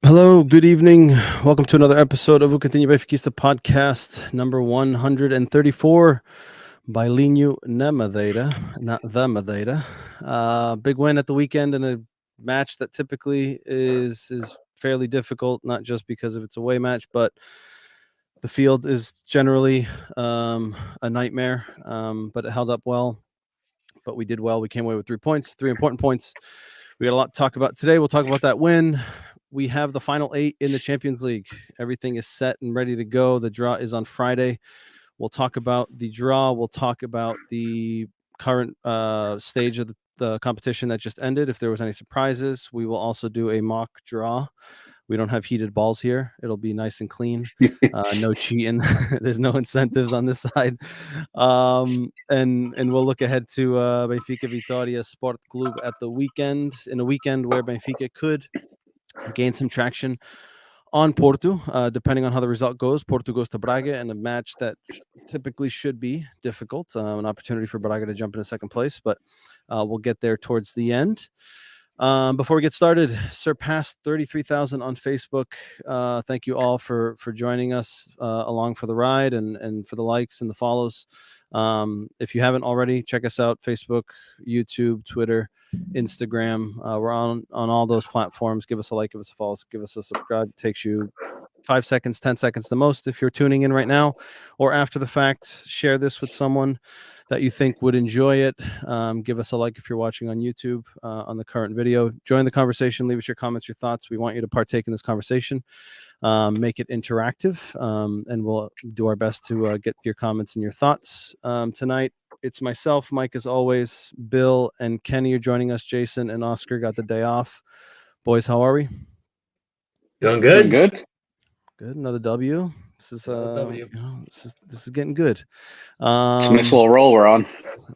Hello, good evening. Welcome to another episode of Cantinho Benfiquista podcast, number 134. Bailinho na Madeira, not the Madeira. Big win at the weekend in a match that typically is fairly difficult, not just because of its away match, but the field is generally a nightmare. But it held up well. But we did well. We came away with 3 points, 3 important points. We got a lot to talk about today. We'll talk about that win. We have the final 8 in the Champions League. Everything is set and ready to go. The draw is on Friday. We'll talk about the draw. We'll talk about the current stage of the competition that just ended. If there was any surprises, we will also do a mock draw. We don't have heated balls here. It'll be nice and clean. No cheating. There's no incentives on this side. And we'll look ahead to Benfica Vitória Sport Club at the weekend, in a weekend where Benfica could gain some traction on Porto, depending on how the result goes. Porto goes to Braga in a match that typically should be difficult, an opportunity for Braga to jump into second place, but we'll get there towards the end. Before we get started, surpassed 33,000 on Facebook. Thank you all for joining us along for the ride and for the likes and the follows. If you haven't already, check us out: Facebook, YouTube, Twitter, Instagram. We're on all those platforms. Give us a like, give us a follow, give us a subscribe. It takes you 5 seconds, 10 seconds the most if you're tuning in right now or after the fact. Share this with someone that you think would enjoy it. Give us a like if you're watching on YouTube on the current video. Join the conversation. Leave us your comments, your thoughts. We want you to partake in this conversation. Make it interactive, and we'll do our best to get your comments and your thoughts. Tonight, it's myself, Mike, as always. Bill and Kenny are joining us. Jason and Oscar got the day off. Boys, how are we? Doing good. Good. Another W. This is W. This is getting good. It's a nice little roll we're on.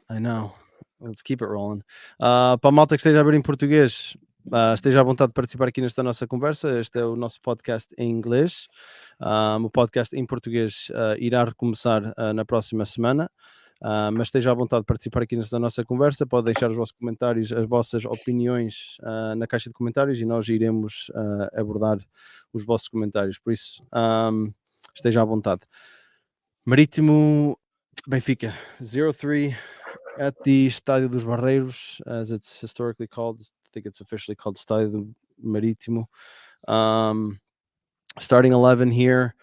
I know. Let's keep it rolling. Para a malta que esteja a ver em português, esteja à vontade de participar aqui nesta nossa conversa. Este é o nosso podcast em inglês. O podcast em português irá recomeçar na próxima semana. Mas esteja à vontade de participar aqui nesta nossa conversa. Pode deixar os vossos comentários, as vossas opiniões na caixa de comentários e nós iremos abordar os vossos comentários. Por isso, esteja à vontade. Marítimo Benfica 0-3 at the Estádio dos Barreiros, as it's historically called. I think it's officially called Estádio do Marítimo. Starting 11 here.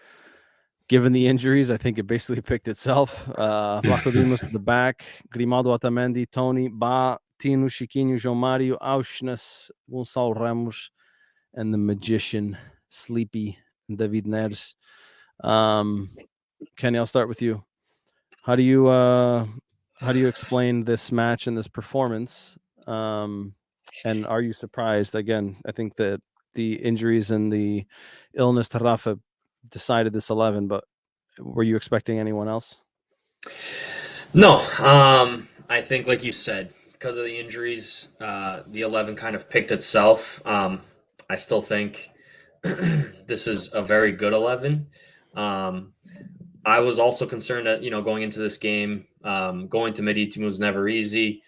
Given the injuries, I think it basically picked itself. Vlaco Dimos to the back, Grimaldo, Otamendi, Tony, Ba, Tino, Chiquinho, João Mário, Aursnes, Gonçalo Ramos, and the magician, Sleepy, David Neres. Kenny, I'll start with you. How do you explain this match and this performance? And are you surprised? Again, I think that the injuries and the illness to Rafa decided this 11, but were you expecting anyone else? No. I think, like you said, because of the injuries, the 11 kind of picked itself. I still think this is a very good 11. I was also concerned that, going into this game, going to Marítimo was never easy.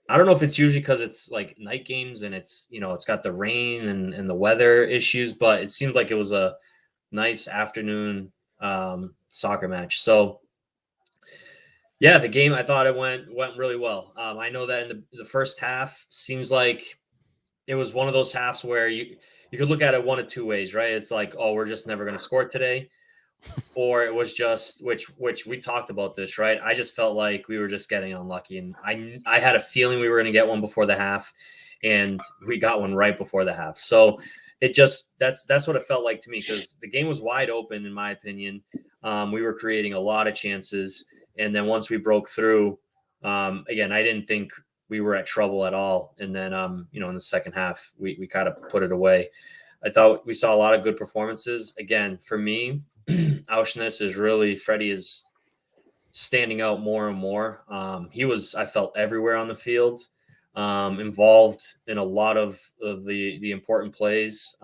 I don't know if it's usually because it's like night games and it's, it's got the rain and the weather issues, but it seemed like it was a nice afternoon soccer match. So, yeah, the game, I thought it went really well. I know that in the first half seems like it was one of those halves where you could look at it one of two ways, right? It's like, oh, we're just never going to score today. Or it was just, which we talked about this, right? I just felt like we were just getting unlucky, and I had a feeling we were going to get one before the half, and we got one right before the half. So it just that's what it felt like to me, because the game was wide open in my opinion. We were creating a lot of chances, and then once we broke through, again, I didn't think we were at trouble at all. And then in the second half, we kind of put it away. I thought we saw a lot of good performances. Again, for me, Aursnes is really, Freddie is standing out more and more. He was, I felt, everywhere on the field, involved in a lot of the important plays.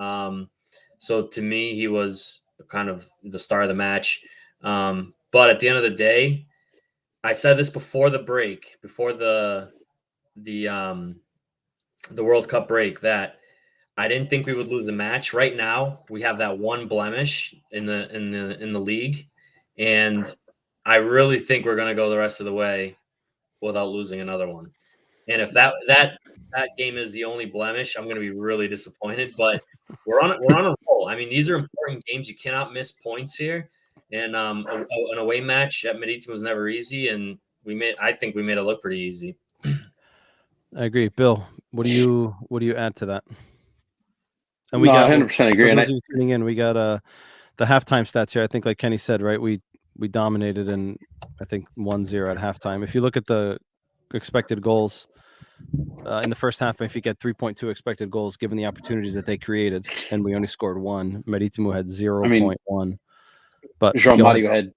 So to me, he was kind of the star of the match. But at the end of the day, I said this before the break, before the World Cup break, that I didn't think we would lose the match. Right now, we have that one blemish in the league, and I really think we're going to go the rest of the way without losing another one. And if that game is the only blemish, I'm going to be really disappointed. But we're on a roll. I mean, these are important games. You cannot miss points here. And an away match at Marítimo was never easy, and I think we made it look pretty easy. I agree, Bill. What do you add to that? And we got 100% agree. For those of you tuning in, we got the halftime stats here. I think, like Kenny said, right, we dominated in, I think, 1-0 at halftime. If you look at the expected goals in the first half, Benfica had 3.2 expected goals given the opportunities that they created, and we only scored 1. Marítimo had 0.1. But Jean-Mario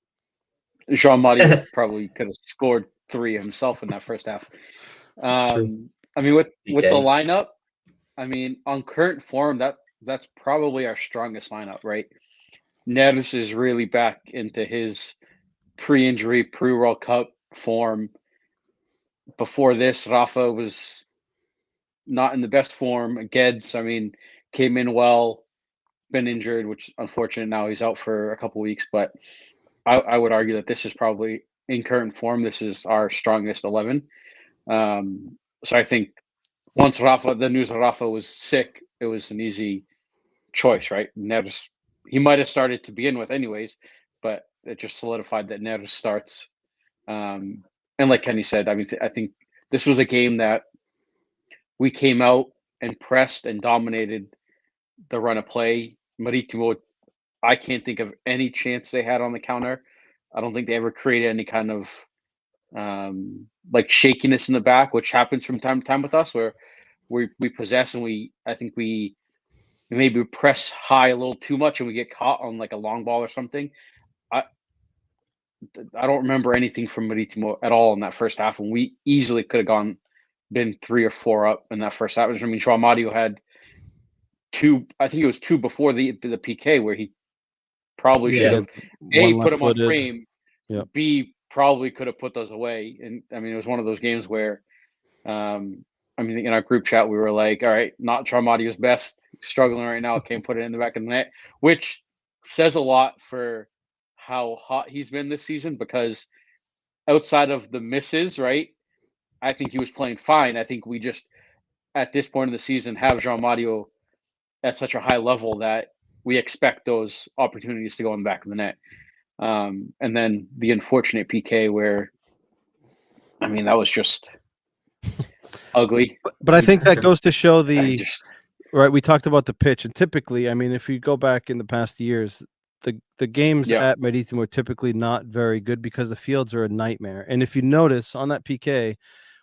probably could have scored 3 himself in that first half. I mean, with the lineup, I mean, on current form, that's probably our strongest lineup, right? Neves is really back into his pre-injury, pre-World Cup form. Before this, Rafa was not in the best form. Geds, I mean, came in well, been injured, which is unfortunate. Now he's out for a couple weeks, but I would argue that this is probably, in current form, this is our strongest 11. So I think once the news of Rafa was sick, it was an easy choice, right? Neves, he might have started to begin with anyways, but it just solidified that Neves starts. And like Kenny said, I mean, I think this was a game that we came out and pressed and dominated the run of play. Marítimo, I can't think of any chance they had on the counter. I don't think they ever created any kind of like shakiness in the back, which happens from time to time with us, where we possess and I think we maybe press high a little too much and we get caught on like a long ball or something. I don't remember anything from Marítimo at all in that first half, and we easily could have been 3 or 4 up in that first half. I mean, João Mario had 2, I think it was 2 before the PK, where he probably should have A, put him on frame, B, probably could have put those away. And I mean, it was one of those games where, I mean, in our group chat, we were like, all right, not João Mario's best, struggling right now, can't put it in the back of the net, which says a lot for how hot he's been this season, because outside of the misses, right, I think he was playing fine. I think we just, at this point in the season, have João Mario at such a high level that we expect those opportunities to go in the back of the net. And then the unfortunate PK where, I mean, that was just ugly. But I think that goes to show right, we talked about the pitch, and typically, I mean, if you go back in the past years, the games at Marítimo are typically not very good because the fields are a nightmare. And if you notice on that PK,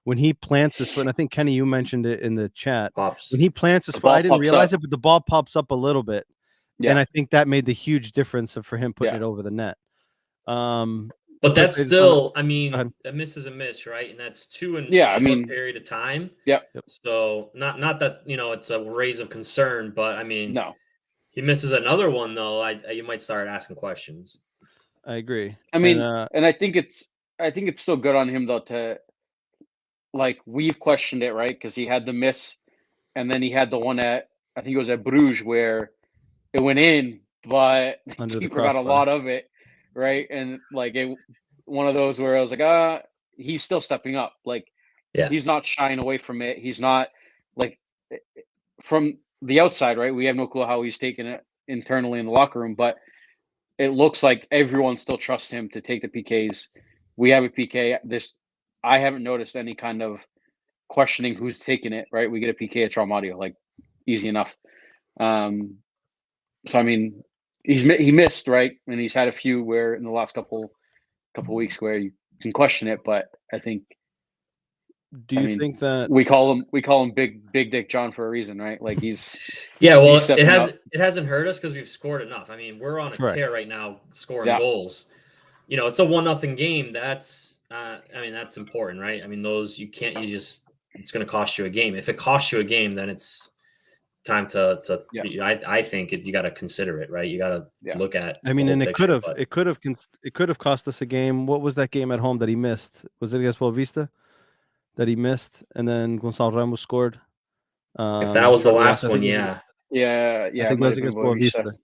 when he plants his foot, and I think, Kenny, you mentioned it in the chat, when he plants his foot, I didn't realize it, but the ball pops up a little bit. Yeah. And I think that made the huge difference for him putting it over the net. But that's still, I mean, a miss is a miss, right? And that's 2 in a short period of time. Yeah. So not that, you know, it's a raise of concern, but I mean, no. He misses another one though. You might start asking questions. I agree. I mean, and I think it's still good on him though to, like, we've questioned it, right? Because he had the miss, and then he had the one I think it was at Bruges where it went in, but the keeper got a lot of it, right? And like one of those where I was like, he's still stepping up. Like, he's not shying away from it. He's not, like, from the outside, right? We have no clue how he's taking it internally in the locker room, but it looks like everyone still trusts him to take the PKs. We have a PK. I haven't noticed any kind of questioning who's taking it, right? We get a PK at João Mario, like, easy enough. So I mean, he missed, right? And he's had a few where in the last couple weeks where you can question it, but I think. Do you think that we call him Big Dick John for a reason, right? Like, he's it hasn't hurt us because we've scored enough. I mean, we're on a tear right now, scoring goals. You know, it's a 1-0 game. That's I mean, that's important, right? I mean, those it's going to cost you a game. If it costs you a game, then it's time to I think you got to consider it, right? You got to look at. I mean, and it could have cost us a game. What was that game at home that he missed? Was it against Boa Vista that he missed, and then Gonçalo Ramos scored? If that was the last I one, think yeah. Yeah, I think it that might was have been against Boa Boavista. Vista,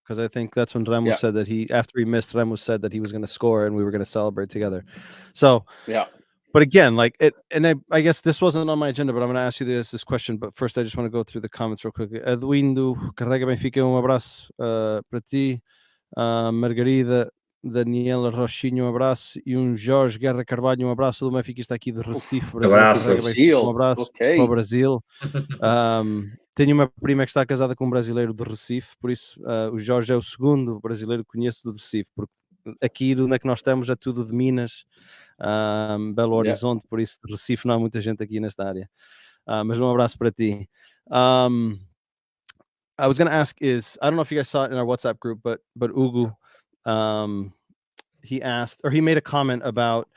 because I think that's when Ramos said that after he missed, Ramos said that he was going to score and we were going to celebrate together. So yeah. But again, like it, and I guess this wasn't on my agenda, but I'm going to ask you this question. But first, I just want to go through the comments real quick. Eduindo, Carrega Benfica, abraço para ti. Margarida, Daniela Rochinho, abraço. E Jorge Guerra Carvalho, abraço. Do Benfica está aqui de Recife, Brasil. Abraço. Carrega Benfica, abraço okay. para o Brasil. Tenho uma prima que está casada com um brasileiro de Recife, por isso o Jorge é o segundo brasileiro que conheço do Recife, porque aqui onde é que nós estamos é tudo de Minas, Belo Horizonte, por isso de Recife não há muita gente aqui nesta área. Mas um abraço para ti. I was going to ask is, I don't know if you guys saw it in our WhatsApp group, but Ugu, he asked, or he made a comment about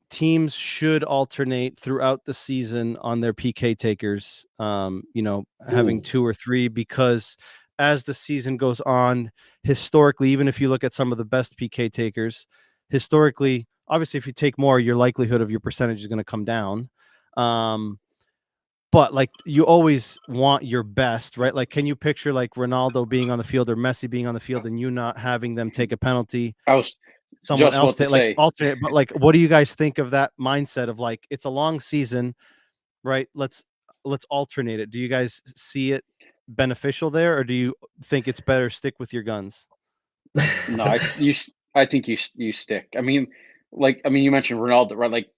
teams should alternate throughout the season on their PK takers, having 2 or 3, because as the season goes on, historically, even if you look at some of the best PK takers, historically, obviously, if you take more, your likelihood of your percentage is going to come down. But like you always want your best, right? Like, can you picture like Ronaldo being on the field or Messi being on the field and you not having them take a penalty? Someone else to like alternate, but like, what do you guys think of that mindset of like, it's a long season, right? Let's alternate it. Do you guys see it beneficial there, or do you think it's better stick with your guns? No, I think you stick. I mean, you mentioned Ronaldo, right? Like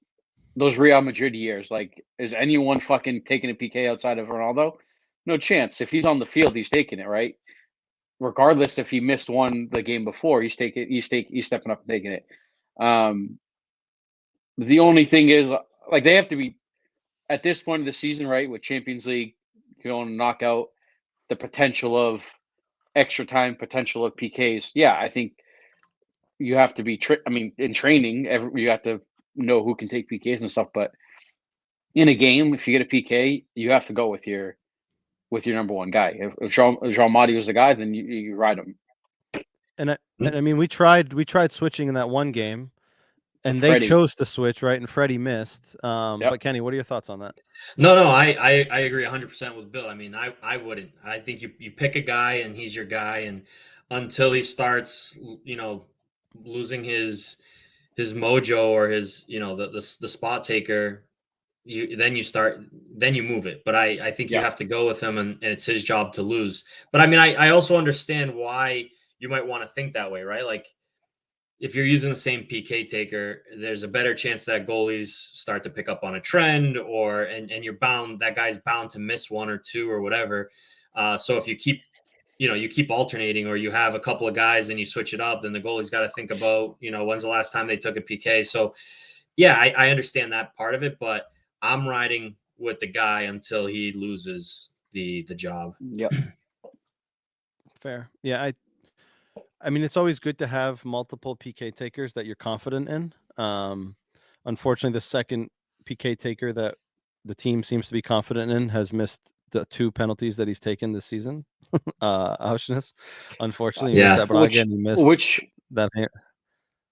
those Real Madrid years, like is anyone fucking taking a PK outside of Ronaldo? No chance. If he's on the field, he's taking it, right? Regardless if he missed one the game before, he's stepping up and taking it. The only thing is, like, they have to be at this point of the season, right? With Champions League going to knock out, the potential of extra time, potential of PKs. Yeah, I think you have to be. In training, you have to know who can take PKs and stuff. But in a game, if you get a PK, you have to go with your number one guy. If Jean Marty was the guy, then you ride him. And I mean, we tried switching in that one game, and they chose to switch, right? And Freddie missed. But Kenny, what are your thoughts on that? No, I agree 100% with Bill. I mean, I wouldn't. I think you pick a guy and he's your guy, and until he starts, losing his mojo or his, the spot taker, then you move it. But I think you have to go with him, and it's his job to lose. But I mean, I also understand why you might want to think that way, right? Like, if you're using the same PK taker, there's a better chance that goalies start to pick up on a trend, and that guy's bound to miss one or two or whatever. So if you keep alternating, or you have a couple of guys and you switch it up, then the goalie's got to think about, when's the last time they took a PK. So yeah, I understand that part of it, but I'm riding with the guy until he loses the job. Yep. Fair. Yeah, I mean, it's always good to have multiple PK takers that you're confident in. Unfortunately, the second PK taker that the team seems to be confident in has missed the 2 penalties that he's taken this season. Aursnes, unfortunately, he missed that Braga, and he missed that.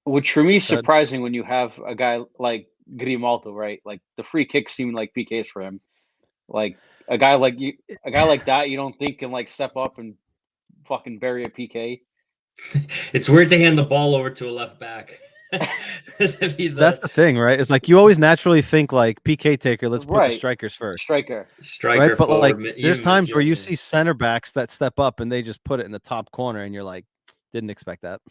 Which for me is surprising when you have a guy like Grimaldo, right? Like the free kicks seem like PKs for him. Like a guy like that, you don't think can like step up and fucking bury a PK. It's weird to hand the ball over to a left back. That's the thing, right? It's like you always naturally think like PK taker. Let's put the strikers first. Striker, right? But like, there's times where you see center backs that step up and they just put it in the top corner, and you're like, didn't expect that.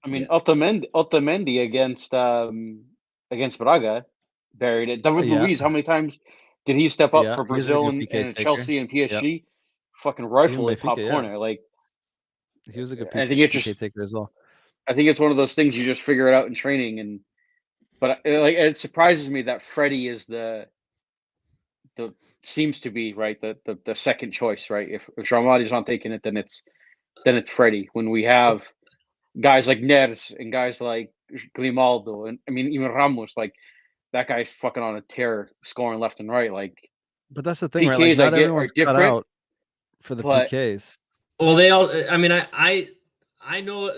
I mean, Otamendi against Braga buried it. David Luiz, how many times did he step up for Brazil and Chelsea and PSG? Fucking rifle it top corner. Like, he was a good PK taker as well. I think it's one of those things you just figure it out in training, but it surprises me that Freddie is the seems to be right the second choice, right? If Jean-Marty's not taking it, then it's Freddie. When we have guys like Neres and guys like Grimaldo, and I mean even Ramos, like that guy's fucking on a tear, scoring left and right. Like, but that's the thing, PKs, right? Like, not everyone's cut out for the PKs. Well, they all. I mean, I know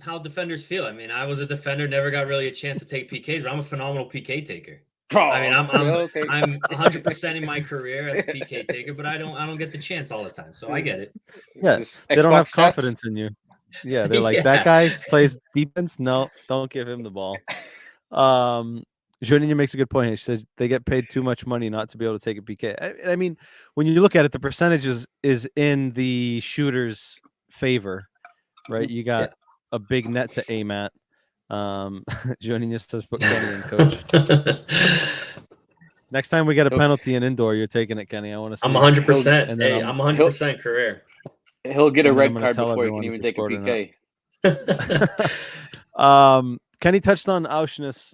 how defenders feel. I mean, I was a defender, never got really a chance to take PKs, but I'm a phenomenal PK taker. I mean, okay. I'm 100% in my career as a PK taker, but I don't get the chance all the time, so I get it. Yeah, they don't have confidence in you. Yeah, they're like, that guy plays defense. No, don't give him the ball. Juninho makes a good point. He says they get paid too much money not to be able to take a PK. I mean, when you look at it, the percentage is in the shooter's favor, right? You got a big net to aim at. Juninho says put Kenny in, coach. Next time we get a penalty in indoor, you're taking it, Kenny. I want to see. I'm 100%. Hey, I'm 100% career. He'll get a red card before he can even take a PK. Kenny touched on Aursnes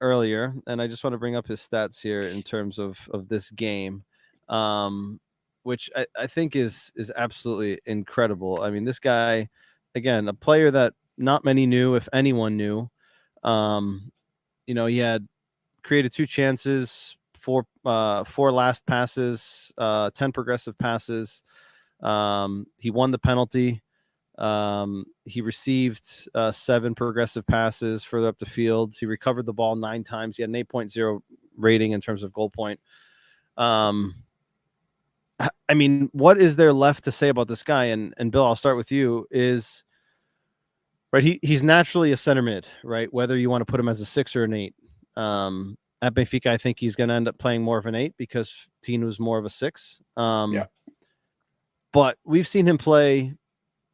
earlier, and I just want to bring up his stats here in terms of this game, which I think is absolutely incredible. I mean, this guy, again, a player that not many knew, if anyone knew. He had created 2 chances, 4 last passes, 10 progressive passes. He won the penalty. He received 7 progressive passes further up the field. He recovered the ball 9 times. He had an 8.0 rating in terms of goal point. I mean, what is there left to say about this guy? And Bill, I'll start with you. Is right. He's naturally a center mid, right? Whether you want to put him as a 6 or an 8. At Benfica, I think he's going to end up playing more of an 8 because Tinu's more of a 6. But we've seen him play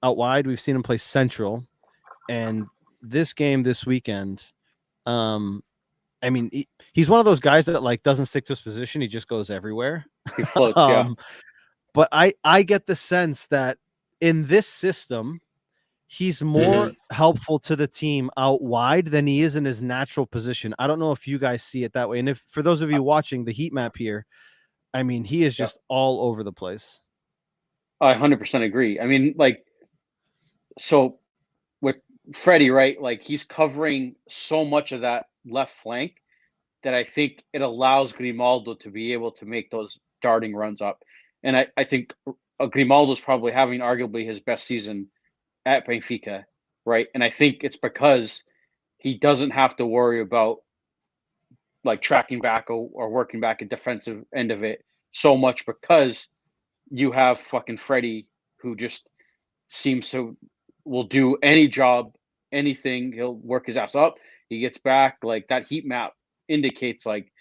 out wide. We've seen him play central, and this game this weekend, I mean, he's one of those guys that like doesn't stick to his position. He just goes everywhere. He floats, But I get the sense that in this system, he's more helpful to the team out wide than he is in his natural position. I don't know if you guys see it that way. And if for those of you watching the heat map here, I mean, he is just all over the place. I 100% agree. I mean, like, so with Freddie, right? Like, he's covering so much of that left flank that I think it allows Grimaldo to be able to make those darting runs up. And I think Grimaldo's probably having arguably his best season at Benfica, right? And I think it's because he doesn't have to worry about like tracking back or working back a defensive end of it so much because you have fucking Freddie who just seems to will do any job, anything. He'll work his ass up. He gets back. Like that heat map indicates like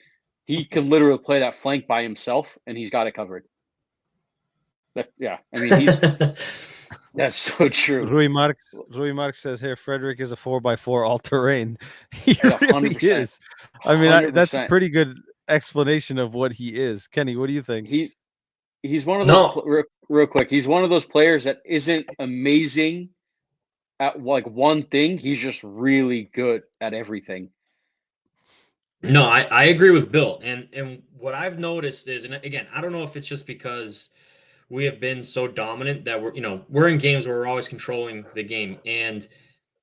he could literally play that flank by himself and he's got it covered. But yeah, I mean, that's so true. Rui Marx says here, Frederick is a 4x4 all-terrain. He really is. I mean, that's a pretty good explanation of what he is. Kenny, what do you think? He's one of those real quick. He's one of those players that isn't amazing at like one thing. He's just really good at everything. No, I agree with Bill. And what I've noticed is, and again, I don't know if it's just because we have been so dominant that we're in games where we're always controlling the game. And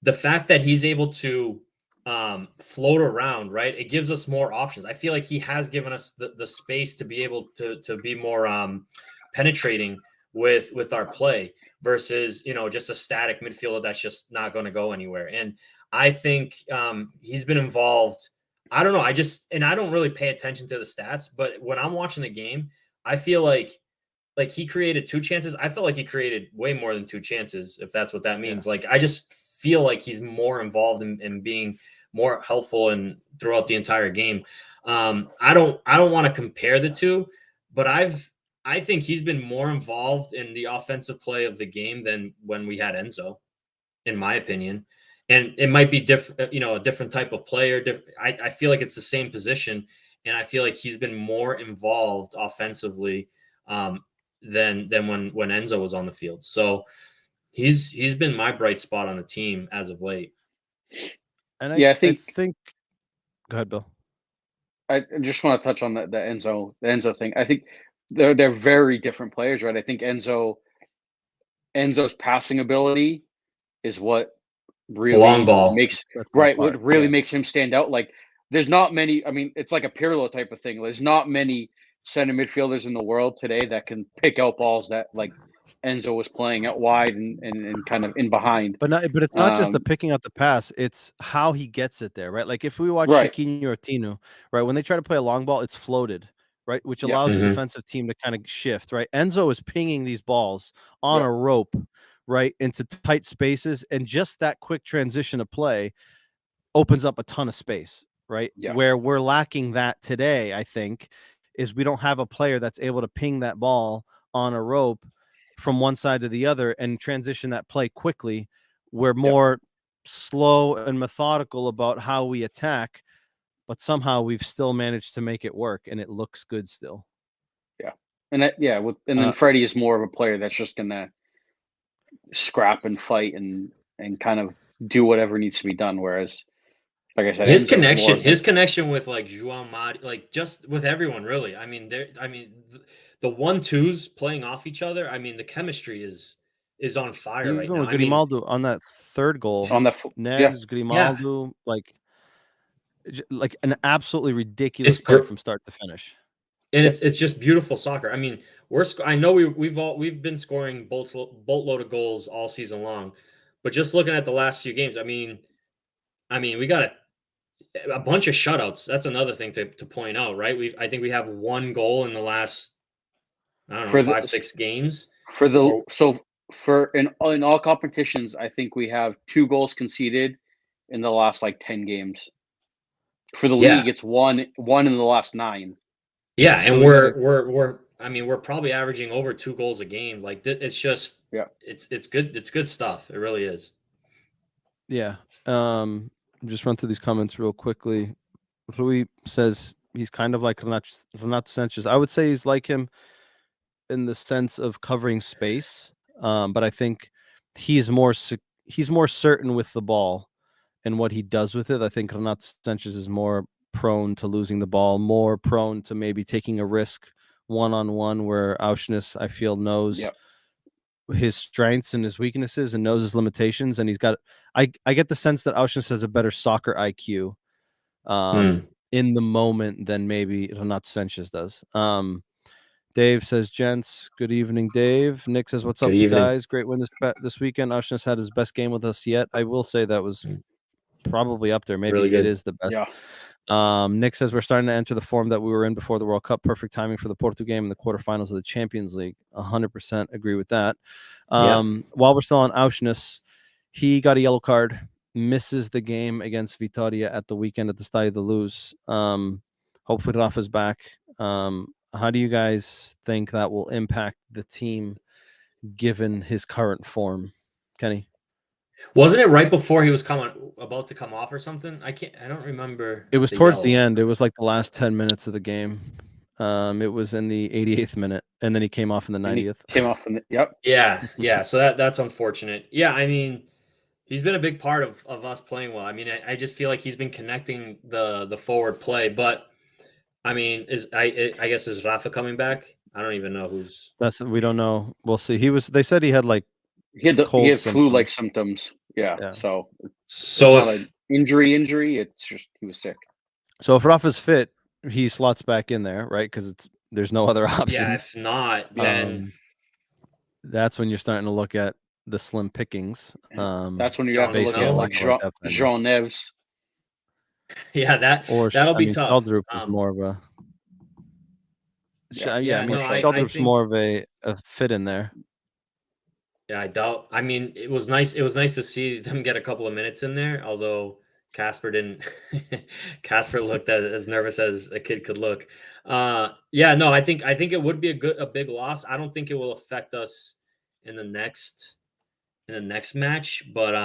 the fact that he's able to float around, right? It gives us more options. I feel like he has given us the space to be able to be more penetrating with our play versus, just a static midfielder that's just not going to go anywhere. And I think he's been involved. I don't know. I don't really pay attention to the stats, but when I'm watching the game, I feel like he created 2 chances. I felt like he created way more than 2 chances, if that's what that means. Yeah. Like, I just feel like he's more involved in being more helpful and throughout the entire game. I don't want to compare the two, but I think he's been more involved in the offensive play of the game than when we had Enzo, in my opinion. And it might be different, a different type of player. I feel like it's the same position, and I feel like he's been more involved offensively than when Enzo was on the field. So he's been my bright spot on the team as of late. And I think go ahead, Bill. I just want to touch on the Enzo thing. I think they're very different players, right? I think Enzo's passing ability is what really long ball makes what really makes him stand out. Like there's not many. I mean, it's like a Pirlo type of thing. There's not many center midfielders in the world today that can pick out balls that like Enzo was playing out wide and kind of in behind. But it's not just the picking out the pass; it's how he gets it there, right? Like if we watch Chiquinho or Tino, right, when they try to play a long ball, it's floated, right, which allows the defensive team to kind of shift, right? Enzo is pinging these balls on a rope, right, into tight spaces, and just that quick transition of play opens up a ton of space, right? Where we're lacking that today, I think, is we don't have a player that's able to ping that ball on a rope from one side to the other and transition that play quickly. We're more slow and methodical about how we attack, but somehow we've still managed to make it work, and it looks good still. Yeah, and then Freddie is more of a player that's just gonna scrap and fight and kind of do whatever needs to be done. Whereas, like I said, his connection with like João Mari, like just with everyone really. I mean, the 1-2s playing off each other. I mean, the chemistry is on fire right now. Grimaldo on that third goal, on the Neves, Grimaldo, like an absolutely ridiculous play from start to finish. And it's just beautiful soccer. I mean, I know we've been scoring boatload of goals all season long, but just looking at the last few games, I mean, we got a bunch of shutouts. That's another thing to point out, right? I think we have one goal in the last, I don't know, 5-6 games. In all competitions, I think we have 2 goals conceded in the last like 10 games. For the league, it's one in the last 9. Yeah, and we're probably averaging over 2 goals a game. Like it's just it's good. It's good stuff. It really is. Yeah. Just run through these comments real quickly. Rui says he's kind of like Renato Sanchez. I would say he's like him in the sense of covering space, but I think he's more certain with the ball and what he does with it. I think Renato Sanchez is more prone to losing the ball, more prone to maybe taking a risk one-on-one, where Aursnes, I feel, knows his strengths and his weaknesses and knows his limitations. And he's got, I get the sense that Aursnes has a better soccer IQ in the moment than maybe Renato Sanchez does. Dave says, gents, good evening, Dave. Nick says, what's up, guys? Great win this weekend. Aursnes had his best game with us yet. I will say that was probably up there. Maybe really it is the best. Nick says, we're starting to enter the form that we were in before the World Cup. Perfect timing for the Porto game in the quarterfinals of the Champions League. 100% agree with that. While we're still on Aursnes, he got a yellow card, misses the game against Vitória at the weekend at the Estádio da Luz. Hopefully Rafa's back. How do you guys think that will impact the team given his current form? Kenny? Wasn't it right before he was about to come off or something? I don't remember. It was towards the end. It was like the last 10 minutes of the game. It was in the 88th minute, and then he came off in the 90th. Came off in the Yeah. So that's unfortunate. Yeah, I mean, he's been a big part of us playing well. I mean, I just feel like he's been connecting the forward play, but I mean, I guess is Rafa coming back? I don't even know who's. We don't know. We'll see. They said he had like. He had flu-like symptoms. Yeah. So it's not an injury. It's just he was sick. So if Rafa's fit, he slots back in there, right? Because there's no other options. Yeah, if not, then that's when you're starting to look at the slim pickings. That's when you have to look at like João Neves. Yeah, that'll be tough. Sheldrup is more of a. Sheldrup's more of a fit in there. Yeah, I doubt. I mean, it was nice to see them get a couple of minutes in there, although Casper didn't. Casper looked as nervous as a kid could look. I think it would be a big loss. I don't think it will affect us in the next match, but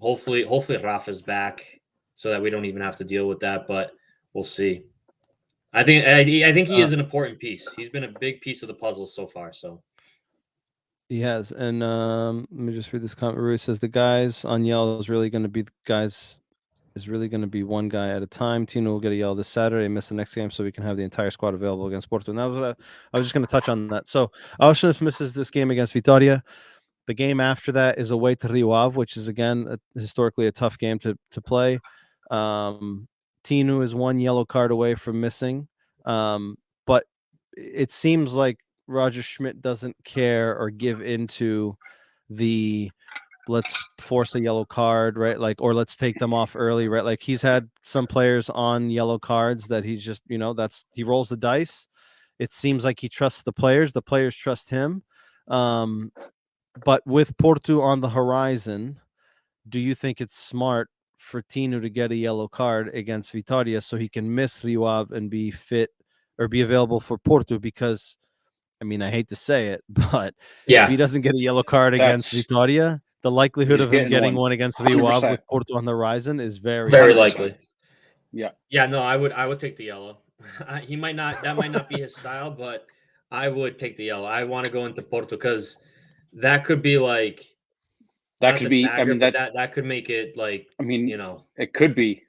hopefully Rafa's back so that we don't even have to deal with that, but we'll see. I think he is an important piece. He's been a big piece of the puzzle so far, so. He has, and let me just read this comment. Rui says the guys on yell is really going to be one guy at a time. Tino will get a yell this Saturday, miss the next game, so we can have the entire squad available against Porto. And that was what I was just going to touch on that. So Aursnes misses this game against Vitória. The game after that is away to Rio Ave, which is again historically a tough game to play. Tino is one yellow card away from missing, but it seems like Roger Schmidt doesn't care or give into the let's force a yellow card, right? Like, or let's take them off early, right? Like he's had some players on yellow cards that he's just, he rolls the dice. It seems like he trusts the players trust him. But with Porto on the horizon, do you think it's smart for Tino to get a yellow card against Vitória so he can miss Rio Ave and be fit or be available for Porto? Because, I mean, I hate to say it, but if he doesn't get a yellow card against Vitória, the likelihood of him getting one against Rio Ave with Porto on the horizon is very likely. Yeah. Yeah, no, I would take the yellow. That might not be his style, but I would take the yellow. I want to go into Porto because that could be like that could be dagger, I mean that could make it like it could be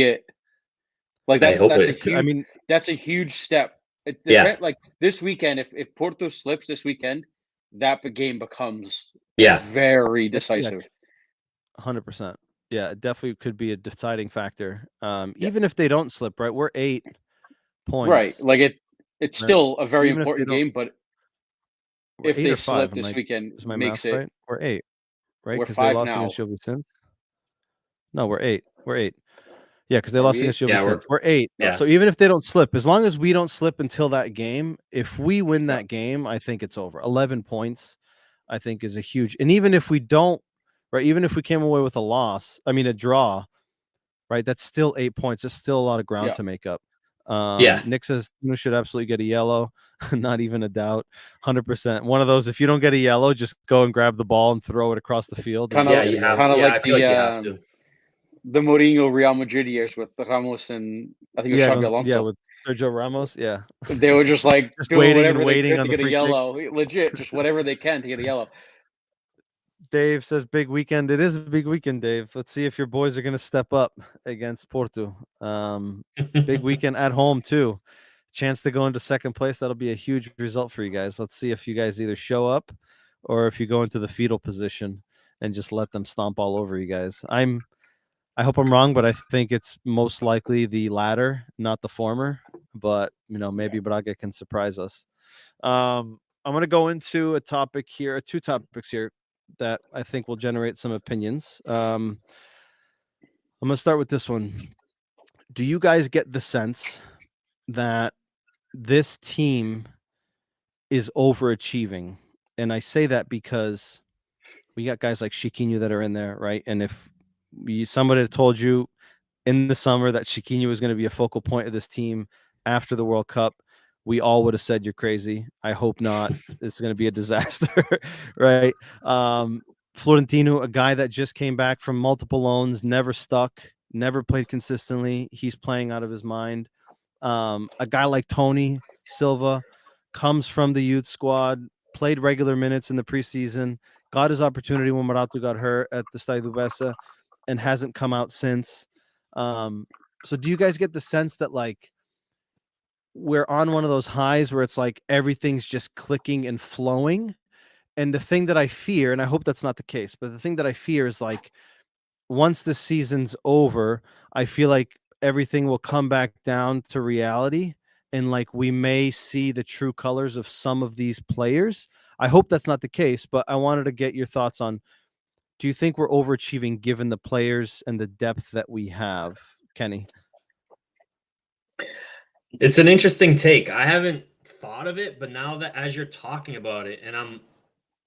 it. Like that's a huge that's a huge step. Like this weekend, if Porto slips this weekend, that game becomes very decisive. 100%. Yeah, it definitely could be a deciding factor. Even if they don't slip, right? We're 8 points. Right. Like it's still a very important game, but if they slip this weekend, is my makes math it right? We're 8, right? We're Because 5 they lost now. against Gil Vicente. No, we're 8. We're 8. Yeah, because they lost against Gil Vicente. We're 8. Yeah. So even if they don't slip, as long as we don't slip until that game, if we win that game, I think it's over. 11 points, I think, is a huge. And even if we don't, right, even if we came away with a draw, right, that's still 8 points. There's still a lot of ground to make up. Nick says you should absolutely get a yellow. Not even a doubt. 100%. One of those, if you don't get a yellow, just go and grab the ball and throw it across the field. Kind of like I feel like you have to. The Mourinho Real Madrid years with Ramos and I think it was Xabi Alonso. Yeah, with Sergio Ramos. Yeah, they were just like just doing waiting whatever they could to get a yellow. Kick. Legit, just whatever they can to get a yellow. Dave says big weekend. It is a big weekend, Dave. Let's see if your boys are going to step up against Porto. Big weekend at home too. Chance to go into second place. That'll be a huge result for you guys. Let's see if you guys either show up or if you go into the fetal position and just let them stomp all over you guys. I hope I'm wrong, but I think it's most likely the latter, not the former. But maybe Braga can surprise us. I'm going to go into a topic here, 2 topics here that I think will generate some opinions. I'm going to start with this one. Do you guys get the sense that this team is overachieving? And I say that because we got guys like Chiquinho that are in there, right? And if somebody had told you in the summer that Chiquinho was going to be a focal point of this team after the World Cup, we all would have said you're crazy. I hope not. It's going to be a disaster, right? Florentino, a guy that just came back from multiple loans, never stuck, never played consistently. He's playing out of his mind. A guy like Tony Silva comes from the youth squad, played regular minutes in the preseason, got his opportunity when Morato got hurt at the Stadio Bessa, and hasn't come out since. So do you guys get the sense that like we're on one of those highs where it's like everything's just clicking and flowing? And the thing that I fear, and I hope that's not the case, but the thing that I fear is like once the season's over, I feel like everything will come back down to reality and like we may see the true colors of some of these players. I hope that's not the case, but I wanted to get your thoughts on, do you think we're overachieving given the players and the depth that we have, Kenny? It's an interesting take. I haven't thought of it, but now that as you're talking about it and I'm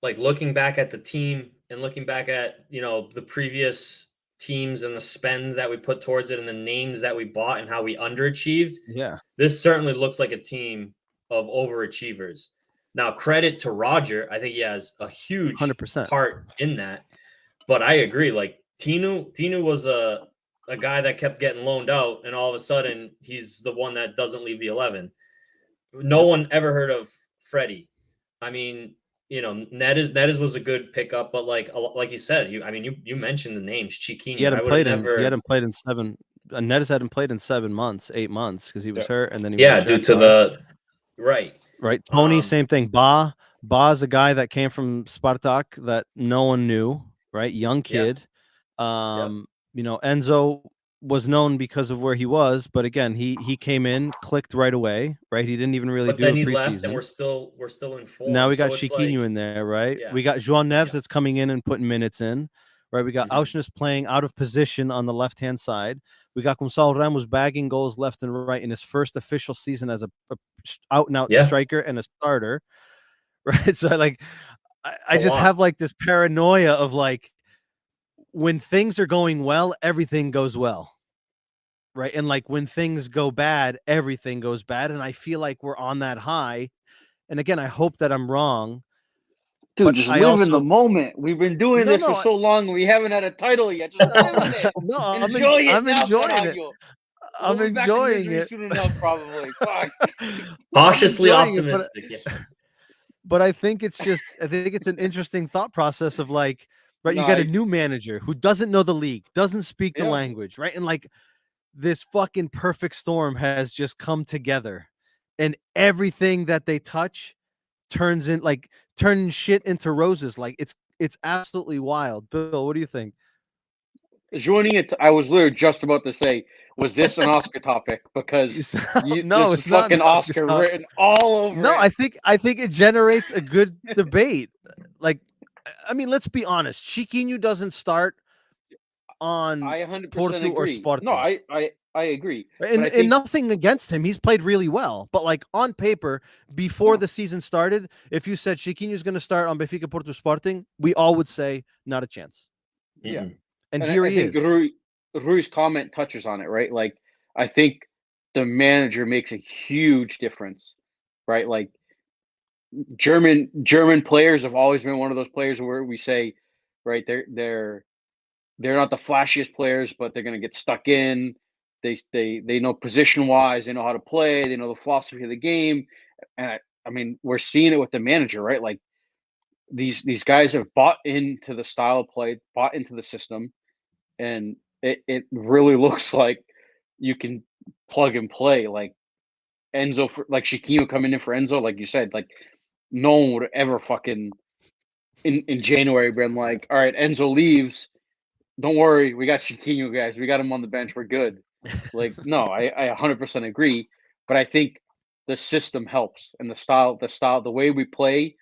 like looking back at the team and looking back at, the previous teams and the spend that we put towards it and the names that we bought and how we underachieved. Yeah. This certainly looks like a team of overachievers. Now, credit to Roger. I think he has a huge 100% part in that. But I agree. Like Tino was a guy that kept getting loaned out, and all of a sudden he's the one that doesn't leave the 11. No one ever heard of Freddie. I mean, Nedes was a good pickup, but like you said, you mentioned the names Chiquinho. He hadn't played in 7. Nedes hadn't played in 7 months, 8 months because he was hurt, and then he was due to the right. Tony, same thing. Ba's a guy that came from Spartak that no one knew, right? Young kid. Enzo was known because of where he was, but again, he came in, clicked right away, right? He didn't even really But do then a he preseason. left, and we're still in form. Now we got so it's Chiquinho like, in there, right? yeah. We got João Neves Yeah. that's coming in and putting minutes in, right? We got Aursnes playing out of position on the left-hand side. We got Gonçalo Ramos bagging goals left and right in his first official season as a out-and-out striker and a starter, right? So like, I just have like this paranoia of like, when things are going well, everything goes well. Right. And like when things go bad, everything goes bad. And I feel like we're on that high. And again, I hope that I'm wrong. Dude, just live in the moment. We've been doing this for so long. We haven't had a title yet. Just live in it. No, enjoy it. I'm enjoying it. I'm enjoying it. Soon enough, probably. Cautiously optimistic. But I think it's an interesting thought process of like, right, you get a new manager who doesn't know the league, doesn't speak the language, right? And like, this fucking perfect storm has just come together, and everything that they touch turns shit into roses. Like it's absolutely wild. Bill, what do you think? Joining it, I was literally just about to say, was this an Oscar topic? Because no, it's fucking not Oscar written all over. No, I think it generates a good debate. Like, I mean, let's be honest. Chiquinho doesn't start on I 100% Porto or agree. Sporting. No, I agree. And nothing against him. He's played really well. But like on paper, before the season started, if you said Chiquinho's going to start on Benfica, Porto, Sporting, we all would say not a chance. Yeah. And here he is. Rui's comment touches on it, right? Like, I think the manager makes a huge difference, right? Like, German players have always been one of those players where we say, right, they're not the flashiest players, but they're going to get stuck in. They know position wise, they know how to play, they know the philosophy of the game, and I mean, we're seeing it with the manager, right? Like, these guys have bought into the style of play, bought into the system, and it really looks like you can plug and play. Like Enzo, like Chiquinho coming in for Enzo, like you said, like no one would ever fucking in January been like, all right, Enzo leaves. Don't worry, we got Chiquinho, guys. We got him on the bench. We're good. Like, no, I 100% agree. But I think the system helps, and the style, the way we play,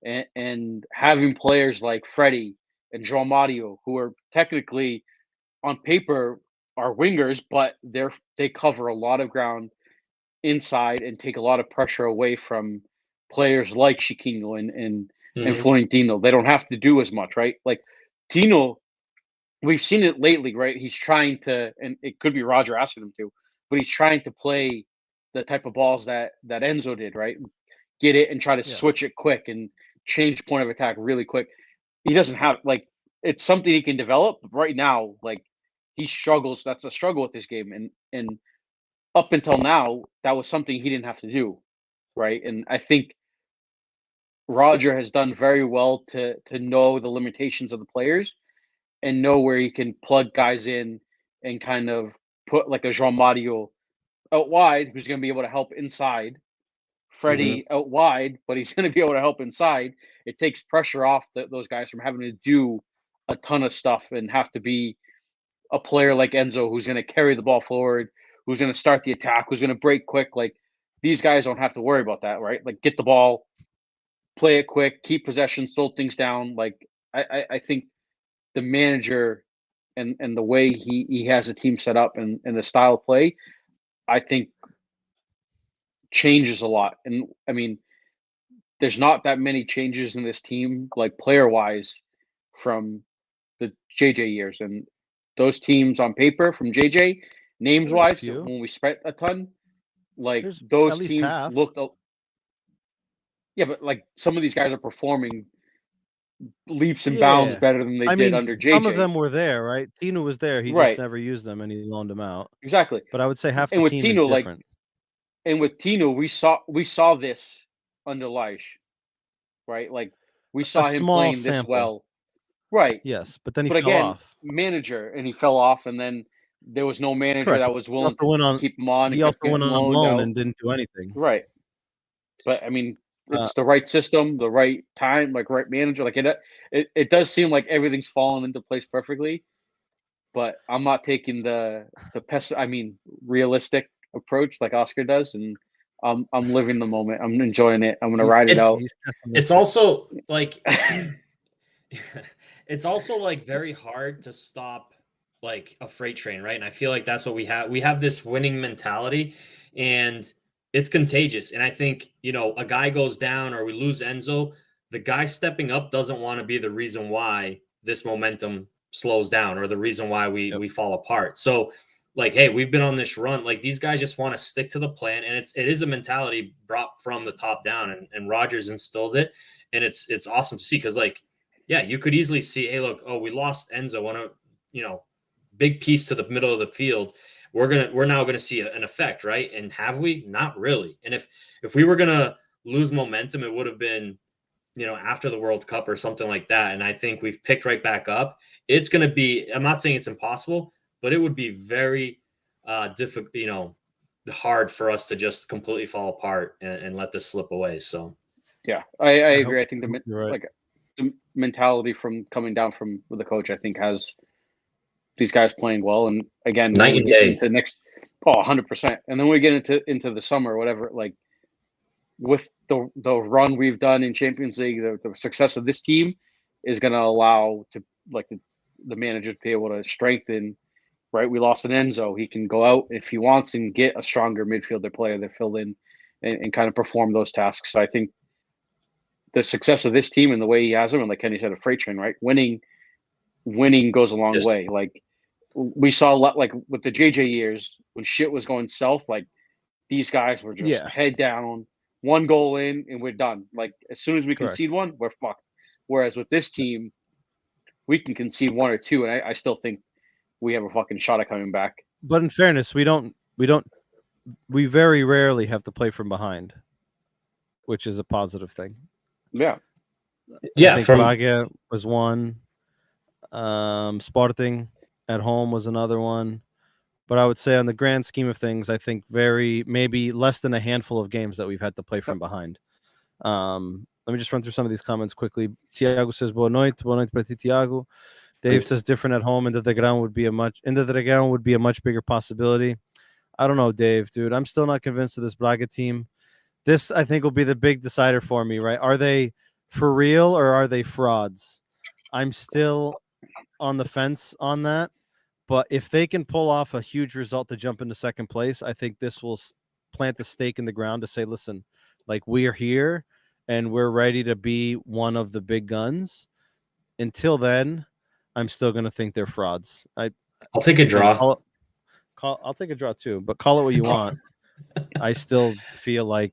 and having players like Freddie and João Mario, who are technically on paper are wingers, but they cover a lot of ground inside and take a lot of pressure away from players like Chiquinho and Florentino. They don't have to do as much, right? Like Tino, we've seen it lately, right? He's trying to, and it could be Roger asking him to, but he's trying to play the type of balls that Enzo did, right? Get it and try to switch it quick and change point of attack really quick. He doesn't have, like, it's something he can develop. But right now, like, he struggles. That's a struggle with his game, and up until now, that was something he didn't have to do, right? And I think Roger has done very well to know the limitations of the players and know where he can plug guys in and kind of put like a João Mario out wide, who's going to be able to help inside. Freddie out wide, but he's going to be able to help inside. It takes pressure off those guys from having to do a ton of stuff and have to be a player like Enzo who's going to carry the ball forward, who's going to start the attack, who's going to break quick. Like, these guys don't have to worry about that, right? Like, get the ball, play it quick, keep possession, slow things down. Like, I think the manager and the way he has a team set up and the style of play, I think changes a lot. And I mean, there's not that many changes in this team, like player wise, from the JJ years. And those teams on paper from JJ, names wise, when we spent a ton, like those teams looked. Yeah, but like some of these guys are performing leaps and bounds better than they did under JJ. Some of them were there, right? Tino was there. He just never used them and he loaned them out. Exactly. But I would say half the with team Tino, is different. And with Tino, we saw this under Laish, right? Like, we saw him playing this well. Right. Yes, but then he fell off. Manager, and he fell off, and then there was no manager that was willing to keep him on. He also went on loan and didn't do anything. Right. But I mean, it's the right system, the right time, like right manager. Like it does seem like everything's fallen into place perfectly. but I'm not taking the realistic approach like Oscar does, and I'm living the moment. I'm enjoying it. I'm gonna ride it out. It's also like it's also like very hard to stop like a freight train, right? And I feel like that's what we have. We have this winning mentality, and it's contagious. And I think, a guy goes down or we lose Enzo, the guy stepping up doesn't want to be the reason why this momentum slows down or the reason why we fall apart. So like, hey, we've been on this run. Like these guys just want to stick to the plan, and it is a mentality brought from the top down, and Rogers instilled it, and it's awesome to see because like, yeah, you could easily see, hey, look, we lost Enzo on a big piece to the middle of the field. We're now gonna see an effect, right? And have we? Not really. And if we were gonna lose momentum, it would have been after the World Cup or something like that. And I think we've picked right back up. It's gonna be. I'm not saying it's impossible, but it would be very difficult. Hard for us to just completely fall apart and let this slip away. So yeah, I agree. I think the mentality from coming down from the coach, I think, has these guys playing well. And again, night and day into next, 100%. And then we get into the summer, whatever, like with the run we've done in Champions League, the success of this team is going to allow to like the manager to be able to strengthen. Right, we lost an Enzo. He can go out if he wants and get a stronger midfielder player to fill in and kind of perform those tasks. So I think the success of this team and the way he has them, and like Kenny said, a freight train, right? Winning goes a long way. Like we saw, like with the JJ years when shit was going south, like these guys were just head down, one goal in, and we're done. Like as soon as we concede one, we're fucked. Whereas with this team, we can concede one or two, and I still think we have a fucking shot at coming back. But in fairness, we very rarely have to play from behind, which is a positive thing. Yeah. I think Braga was one. Sporting at home was another one. But I would say on the grand scheme of things, I think maybe less than a handful of games that we've had to play from behind. Let me just run through some of these comments quickly. Tiago says, Boa noite para ti, Tiago. Dave says different at home. Into the ground would be a much bigger possibility. I don't know, Dave, dude. I'm still not convinced of this Braga team. This, I think, will be the big decider for me, right? Are they for real or are they frauds? I'm still on the fence on that. But if they can pull off a huge result to jump into second place, I think this will plant the stake in the ground to say, listen, like we are here and we're ready to be one of the big guns. Until then, I'm still going to think they're frauds. I'll take a draw. I'll take a draw too, but call it what you want. I still feel like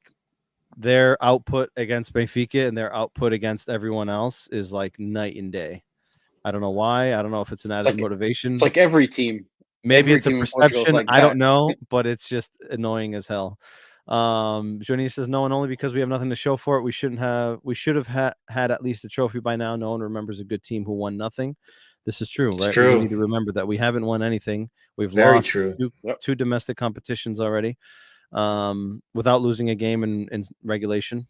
their output against Benfica and their output against everyone else is like night and day. I don't know why. I don't know if it's an added motivation. It's like every team. Maybe it's a perception. Like I don't know, but it's just annoying as hell. Johnny says no, and only because we have nothing to show for it. We should have had at least a trophy by now. No one remembers a good team who won nothing. This is true, right? True. We need to remember that we haven't won anything. We've lost two domestic competitions already, without losing a game in regulation.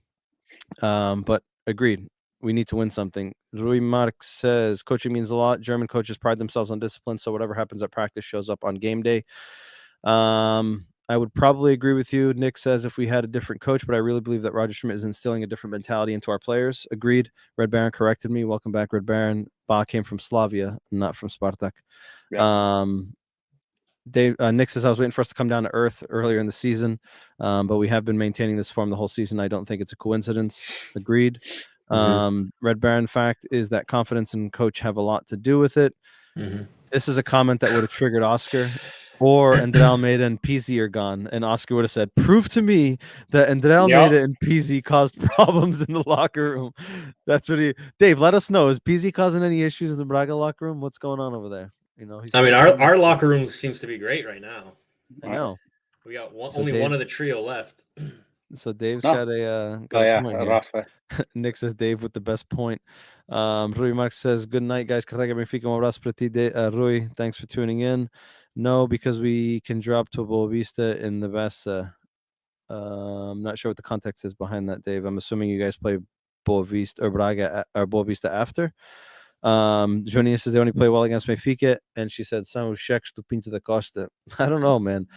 But agreed. We need to win something. Rui Marx says coaching means a lot. German coaches pride themselves on discipline, so whatever happens at practice shows up on game day. I would probably agree with you. Nick says if we had a different coach, but I really believe that Roger Schmidt is instilling a different mentality into our players. Agreed. Red Baron corrected me. Welcome back, Red Baron. Ba came from Slavia, not from Spartak. Yeah. Nick says I was waiting for us to come down to earth earlier in the season, but we have been maintaining this form the whole season. I don't think it's a coincidence. Agreed. Red Baron fact is that confidence and coach have a lot to do with it. This is a comment that would have triggered Oscar, or Andre Almeida and Pizzi are gone, and Oscar would have said, prove to me that Andre Almeida and Pizzi caused problems in the locker room. That's what Dave, let us know. Is Pizzi causing any issues in the Braga locker room? What's going on over there? Our locker room seems to be great right now. I know. We got only one of the trio left. So Dave's got a point here. Nick says Dave with the best point. Rui Marx says, good night, guys. Carrega Benfica, um abraço para ti, Rui. Thanks for tuning in. No, because we can drop to Boa Vista in the Bessa. I'm not sure what the context is behind that, Dave. I'm assuming you guys play Boa Vista or Braga or Boa Vista after. Joaninha says they only play well against Benfica, and she said são os cheques do Pinto da Costa. I don't know, man.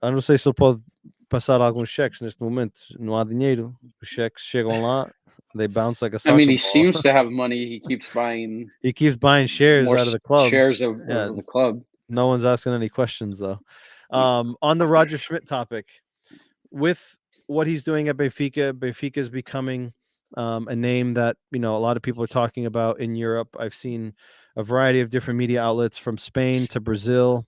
Eu não sei se ele pode passar alguns cheques neste momento. Não há dinheiro. Os cheques chegam lá, they bounce like a soccer I mean, he ball. seems to have money. He keeps buying. He keeps buying shares more out of the club. Shares of the club. No one's asking any questions though. On the Roger Schmidt topic, with what he's doing at Benfica, Benfica is becoming a name that a lot of people are talking about in Europe. I've seen a variety of different media outlets from Spain to Brazil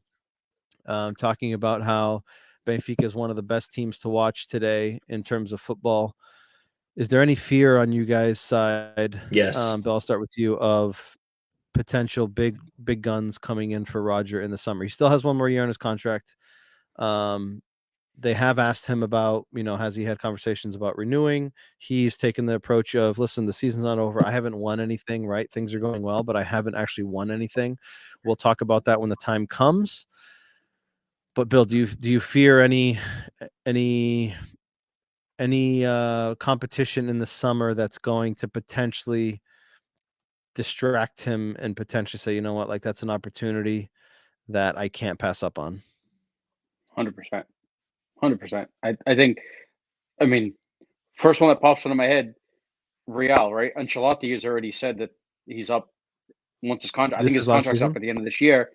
talking about how Benfica is one of the best teams to watch today in terms of football. Is there any fear on you guys' side? Yes. Bill, I'll start with you, of potential big guns coming in for Roger in the summer. He still has one more year on his contract. They have asked him about, has he had conversations about renewing? He's taken the approach of, listen, the season's not over. I haven't won anything, right? Things are going well, but I haven't actually won anything. We'll talk about that when the time comes. But Bill, do you fear any competition in the summer that's going to potentially distract him and potentially say, you know what, like that's an opportunity that I can't pass up on? 100%. 100%. I think, I mean, first one that pops into my head, Real, right? Ancelotti has already said that he's up once his contract. I think his contract's up at the end of this year.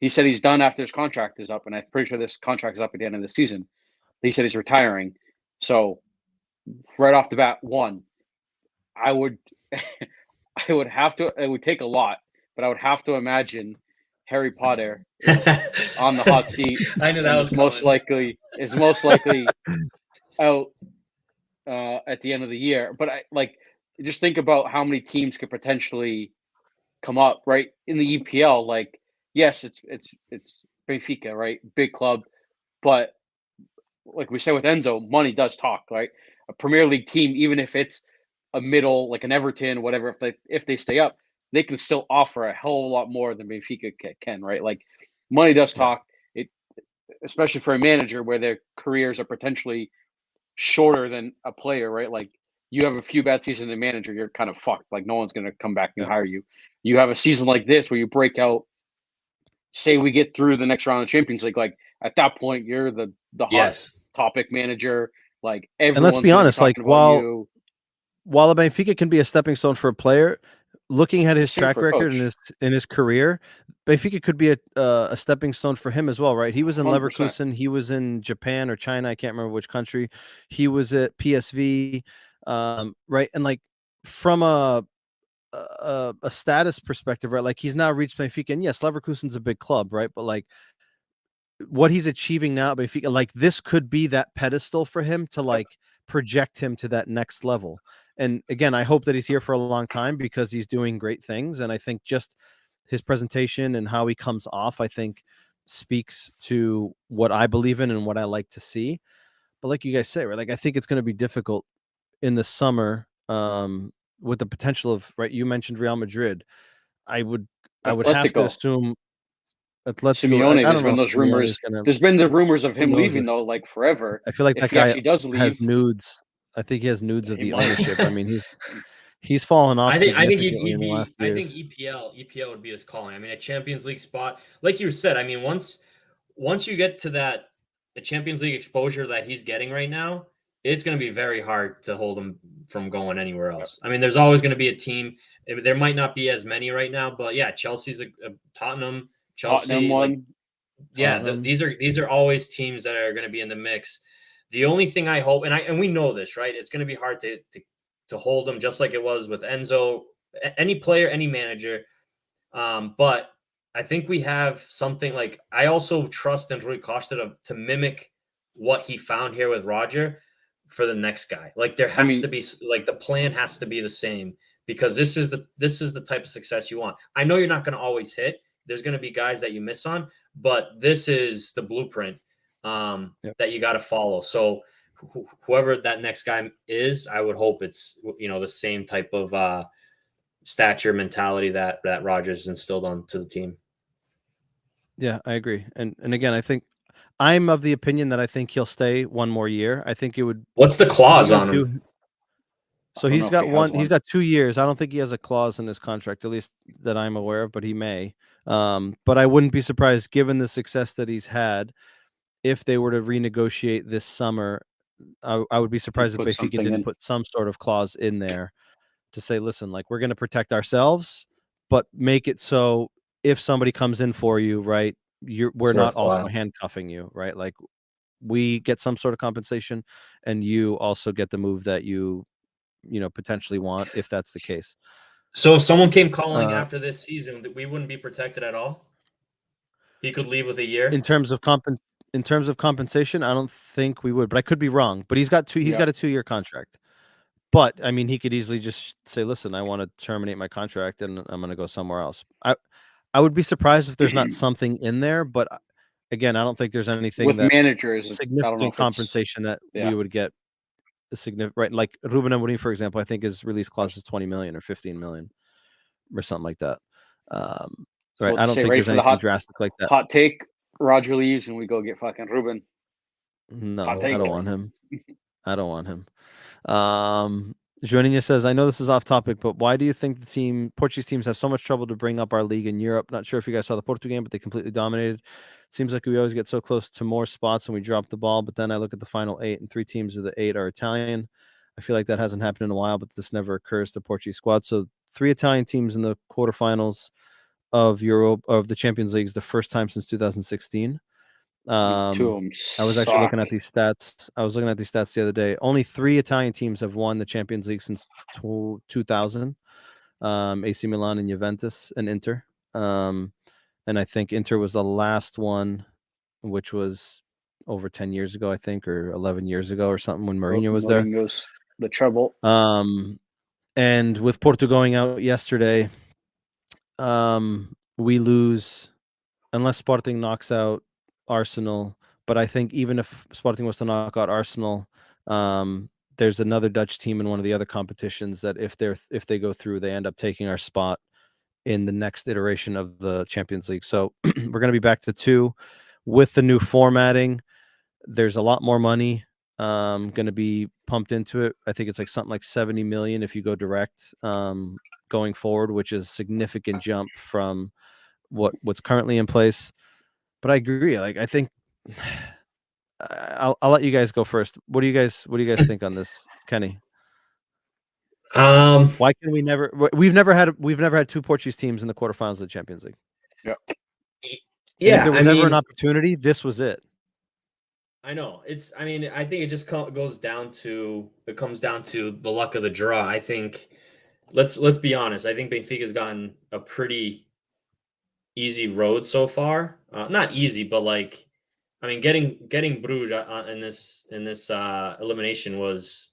He said he's done after his contract is up, and I'm pretty sure this contract is up at the end of the season. He said he's retiring. So right off the bat, I would have to, it would take a lot, but I would have to imagine Harry Potter is on the hot seat. I knew that was most likely out at the end of the year. But just think about how many teams could potentially come up, right? In the EPL, like, yes, it's Benfica, right? Big club, but like we said with Enzo, money does talk, right? A Premier League team, even if it's a middle, like an Everton, whatever, if they stay up, they can still offer a hell of a lot more than Benfica can, right? Like, money does talk. It, especially for a manager where their careers are potentially shorter than a player, right? Like, you have a few bad seasons as a manager, you're kind of fucked. Like, no one's going to come back and hire you. You have a season like this where you break out, say we get through the next round of Champions League, like at that point you're the hot topic manager. Like, everyone's, and let's be honest, like while a Benfica can be a stepping stone for a player, looking at his track record in his career, Benfica could be a stepping stone for him as well, right? He was in 100%. Leverkusen, he was in Japan or China, I can't remember which country. He was at PSV, right? And like, from a status perspective, right? Like, he's now reached Benfica, and yes, Leverkusen's a big club, right? But like, what he's achieving now at Benfica, like, this could be that pedestal for him to like project him to that next level. And again, I hope that he's here for a long time because he's doing great things. And I think just his presentation and how he comes off, I think, speaks to what I believe in and what I like to see. But like you guys say, right, like, I think it's going to be difficult in the summer, with the potential of, right, you mentioned Real Madrid. I would have to assume Simeone. There's been those rumors. There's been the rumors of him leaving though, like forever. I feel like that guy does leave, has nudes. I think he has nudes of the ownership. I mean, he's fallen off significantly in the last years. I think EPL would be his calling. I mean, a Champions League spot, like you said. I mean, once you get to that Champions League exposure that he's getting right now, it's going to be very hard to hold him from going anywhere else. I mean, there's always going to be a team. There might not be as many right now, but yeah, Chelsea's a Tottenham. Chelsea, one. These are always teams that are going to be in the mix. The only thing I hope, and we know this, right? It's going to be hard to hold them, just like it was with Enzo, any player, any manager. But I think we have something like, I also trust in Rui Costa to mimic what he found here with Roger for the next guy. Like, there has to be, like, the plan has to be the same, because this is the type of success you want. I know you're not going to always hit. There's going to be guys that you miss on, but this is the blueprint that you got to follow. So whoever that next guy is, I would hope it's, the same type of stature, mentality that Rodgers instilled onto the team. Yeah, I agree. And again, I think I'm of the opinion that I think he'll stay one more year. I think it would. What's the clause on him? So he's got one. He's got 2 years. I don't think he has a clause in his contract, at least that I'm aware of, but he may. But I wouldn't be surprised, given the success that he's had, if they were to renegotiate this summer. I would be surprised if Benfica didn't put some sort of clause in there to say, listen, like, we're going to protect ourselves, but make it so if somebody comes in for you, right, we're not also handcuffing you, right? Like, we get some sort of compensation, and you also get the move that you potentially want, if that's the case. So if someone came calling after this season, that we wouldn't be protected at all? He could leave with a year? In terms of compensation, I don't think we would, but I could be wrong. But he's got a 2-year contract. But I mean, he could easily just say, listen, I want to terminate my contract and I'm going to go somewhere else. I would be surprised if there's not something in there, but again, I don't think there's anything with that managers significant compensation that we would get a significant, right? Like Ruben Amorim, for example, I think his release clause is 20 million or 15 million or something like that. Right. I don't think there's anything drastic like that. Hot take: Roger leaves and we go get fucking Ruben. No, I don't want him. I don't want him. Joaninha says, I know this is off topic, but why do you think Portuguese teams have so much trouble to bring up our league in Europe? Not sure if you guys saw the Porto game, but they completely dominated. Seems like we always get so close to more spots and we drop the ball, but then I look at the final 8 and 3 teams of the 8 are Italian. I feel like that hasn't happened in a while, but this never occurs to Portuguese squad. So 3 Italian teams in the quarterfinals of Europe, of the Champions League, is the first time since 2016. I was actually looking at these stats. The other day. Only 3 Italian teams have won the Champions League since 2000. AC Milan and Juventus and Inter. And I think Inter was the last one, which was over 10 years ago, I think, or 11 years ago or something, when Mourinho was there. The trouble. And with Porto going out yesterday, we lose unless Sporting knocks out Arsenal. But I think even if Sporting was to knock out Arsenal, there's another Dutch team in one of the other competitions that if they go through, they end up taking our spot in the next iteration of the Champions League. So we're going to be back to 2 with the new formatting. There's a lot more money going to be pumped into it. I think it's like something like 70 million if you go direct going forward, which is a significant jump from what's currently in place. But I agree. Like, I think I'll let you guys go first. What do you guys think on this, Kenny? Why can we never? We've never had 2 Portuguese teams in the quarterfinals of the Champions League. Yeah. Yeah. If there was ever an opportunity, this was it. I know. I think it just comes down to the luck of the draw. I think let's be honest. I think Benfica's gotten a pretty easy road so far. Not easy, but getting Bruges in this elimination was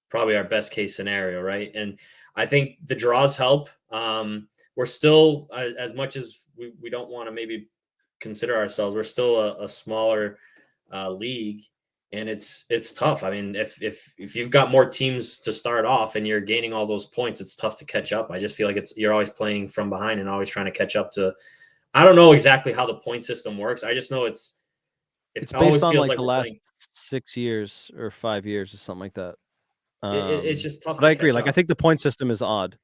probably our best case scenario, right? And I think the draws help. We're still, as much as we don't want to maybe consider ourselves, we're still a smaller league, and it's tough. I mean, if you've got more teams to start off and you're gaining all those points, it's tough to catch up. I just feel like you're always playing from behind and always trying to catch up to. I don't know exactly how the point system works. I just know it's based on like the last 6 years or 5 years or something like that. It's just tough. But I agree. Like, I think the point system is odd.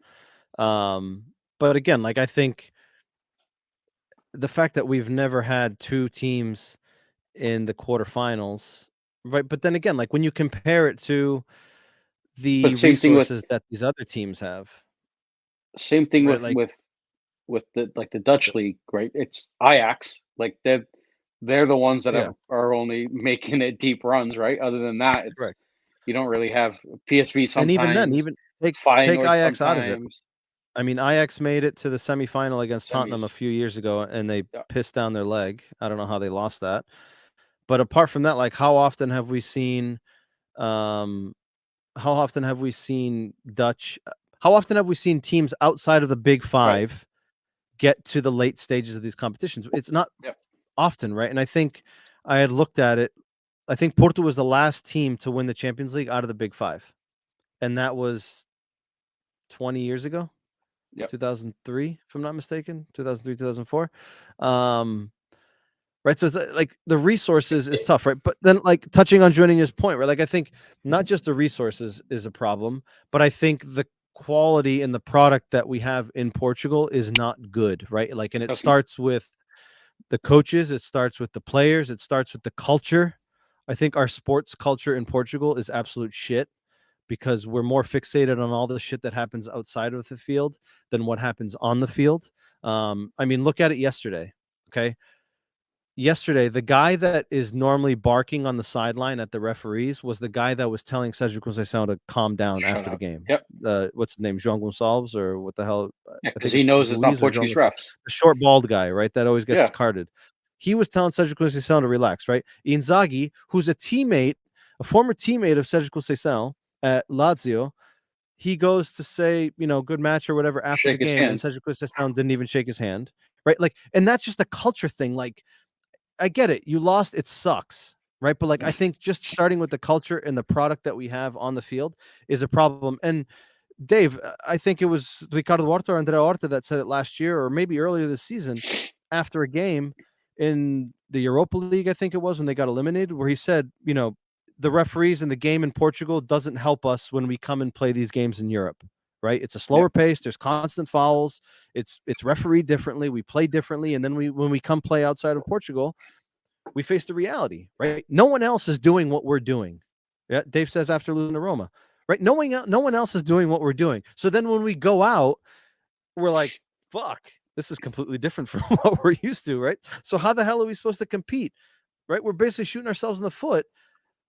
But again, like, I think the fact that we've never had 2 teams in the quarterfinals, right? But then again, like, when you compare it to the resources that these other teams have, same thing with the Dutch league, right? It's Ajax, like they're the ones that are only making it deep runs, right? Other than that, it's correct. You don't really have PSV sometimes. And even then, take Ajax out of it. I mean, Ajax made it to the semifinal against Tottenham a few years ago, and they pissed down their leg. I don't know how they lost that. But apart from that, like, how often have we seen teams outside of the Big Five get to the late stages of these competitions? It's not often, right? And I think I had looked at it. I think Porto was the last team to win the Champions League out of the Big Five, and that was 20 years ago. 2003, if I'm not mistaken, 2003, 2004. right? So it's like the resources is tough, right? But then like touching on Juninho's point, right? Like I think not just the resources is a problem, but I think the quality and the product that we have in Portugal is not good, right? Like, and it starts with the coaches, it starts with the players, it starts with the culture. I think our sports culture in Portugal is absolute shit because we're more fixated on all the shit that happens outside of the field than what happens on the field. I mean, look at it yesterday. Okay. Yesterday, the guy that is normally barking on the sideline at the referees was the guy that was telling Sérgio Conceição to calm down after the game. Yep. What's his name? João Gonçalves or what the hell? Yeah, because he knows it's not Portuguese refs. The short bald guy, right? That always gets carded. He was telling Sérgio Conceição to relax, right? Inzaghi, who's a former teammate of Sérgio Conceição at Lazio, he goes to say, good match or whatever after the game, and Sérgio Conceição didn't even shake his hand, right? Like, and that's just a culture thing. Like, I get it. You lost. It sucks. Right. But like, I think just starting with the culture and the product that we have on the field is a problem. And Dave, I think it was Ricardo Horta or Andrea Horta that said it last year, or maybe earlier this season after a game in the Europa League, I think it was when they got eliminated, where he said, the referees in the game in Portugal doesn't help us when we come and play these games in Europe. Right. It's a slower pace. There's constant fouls. It's refereed differently. We play differently. And then when we come play outside of Portugal, we face the reality, right? No one else is doing what we're doing. Yeah. Dave says after losing to Roma, right? No one else is doing what we're doing. So then when we go out, we're like, fuck, this is completely different from what we're used to. Right. So how the hell are we supposed to compete? Right. We're basically shooting ourselves in the foot.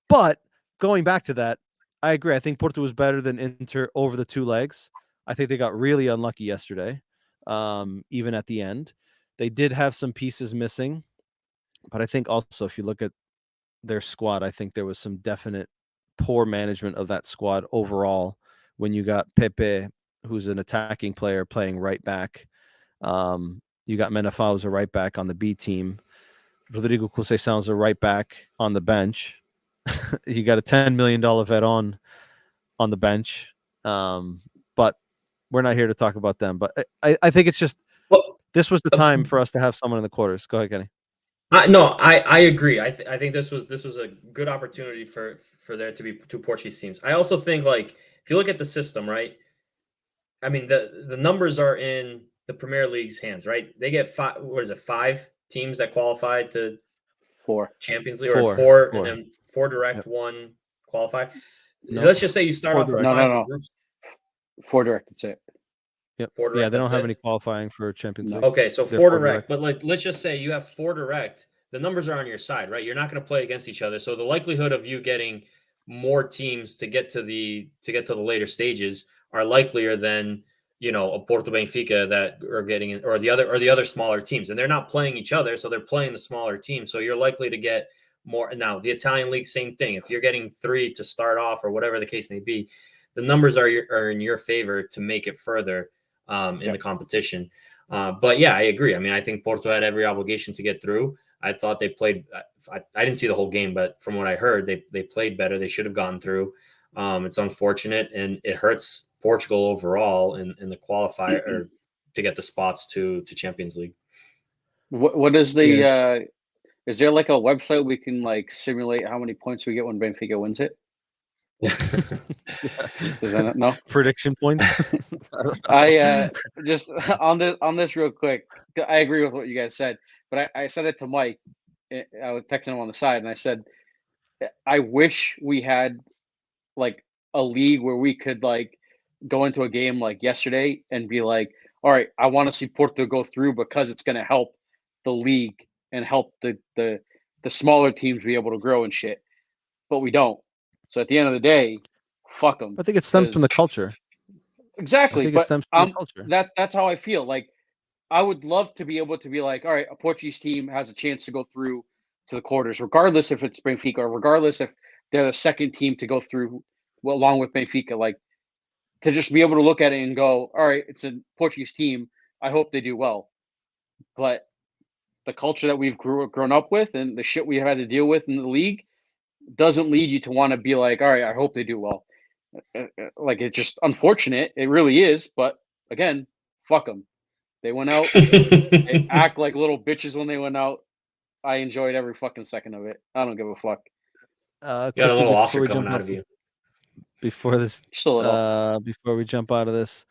But going back to that, I agree. I think Porto was better than Inter over the two legs. I think they got really unlucky yesterday, even at the end. They did have some pieces missing. But I think also if you look at their squad, I think there was some definite poor management of that squad overall when you got Pepe, who's an attacking player, playing right back. You got Menafau as a right back on the B team. Rodrigo Conceição is a right back on the bench. You got a $10 million vet on the bench. But we're not here to talk about them. But I think it's just this was the time for us to have someone in the quarters. Go ahead, Kenny. No, I agree. I think this was a good opportunity for there to be two Portuguese teams. I also think, like, if you look at the system, right? I mean, the numbers are in the Premier League's hands, right? They get five teams that qualified to Champions League, or four, and then 4 direct, 1 qualify. No. Let's just say you start off with 5 groups. 4 direct, that's it. Yep. 4 direct, they don't have any qualifying for Champions League. Okay, so 4 direct. But let's just say you have 4 direct. The numbers are on your side, right? You're not going to play against each other. So the likelihood of you getting more teams to get to the later stages are likelier than, a Porto Benfica that are getting in, or the other smaller teams. And they're not playing each other, so they're playing the smaller teams. So you're likely to get more. Now, the Italian league, same thing. If you're getting 3 to start off, or whatever the case may be, the numbers are in your favor to make it further in the competition. But yeah, I agree. I mean, I think Porto had every obligation to get through. I thought they played. I didn't see the whole game, but from what I heard, they played better. They should have gone through. It's unfortunate, and it hurts Portugal overall in the qualifier or to get the spots to Champions League. What is the? Is there like a website we can like simulate how many points we get when Benfica wins it? No prediction points. I just on this real quick. I agree with what you guys said, but I said it to Mike. I was texting him on the side, and I said, I wish we had like a league where we could like go into a game like yesterday and be like, all right, I want to see Porto go through because it's going to help the league and help the smaller teams be able to grow and shit. But we don't. So at the end of the day, fuck them. I think it stems from the culture. Exactly, but that's how I feel. Like, I would love to be able to be like, all right, a Portuguese team has a chance to go through to the quarters, regardless if it's Benfica or regardless if they're the second team to go through along with Benfica. Like, to just be able to look at it and go, all right, it's a Portuguese team. I hope they do well. But the culture that we've grown up with and the shit we have had to deal with in the league doesn't lead you to want to be like, all right, I hope they do well. Like, it's just unfortunate. It really is. But again, fuck them. They went out. They act like little bitches when they went out. I enjoyed every fucking second of it. I don't give a fuck. You got a little Oscar coming out of you. Before we jump out of this,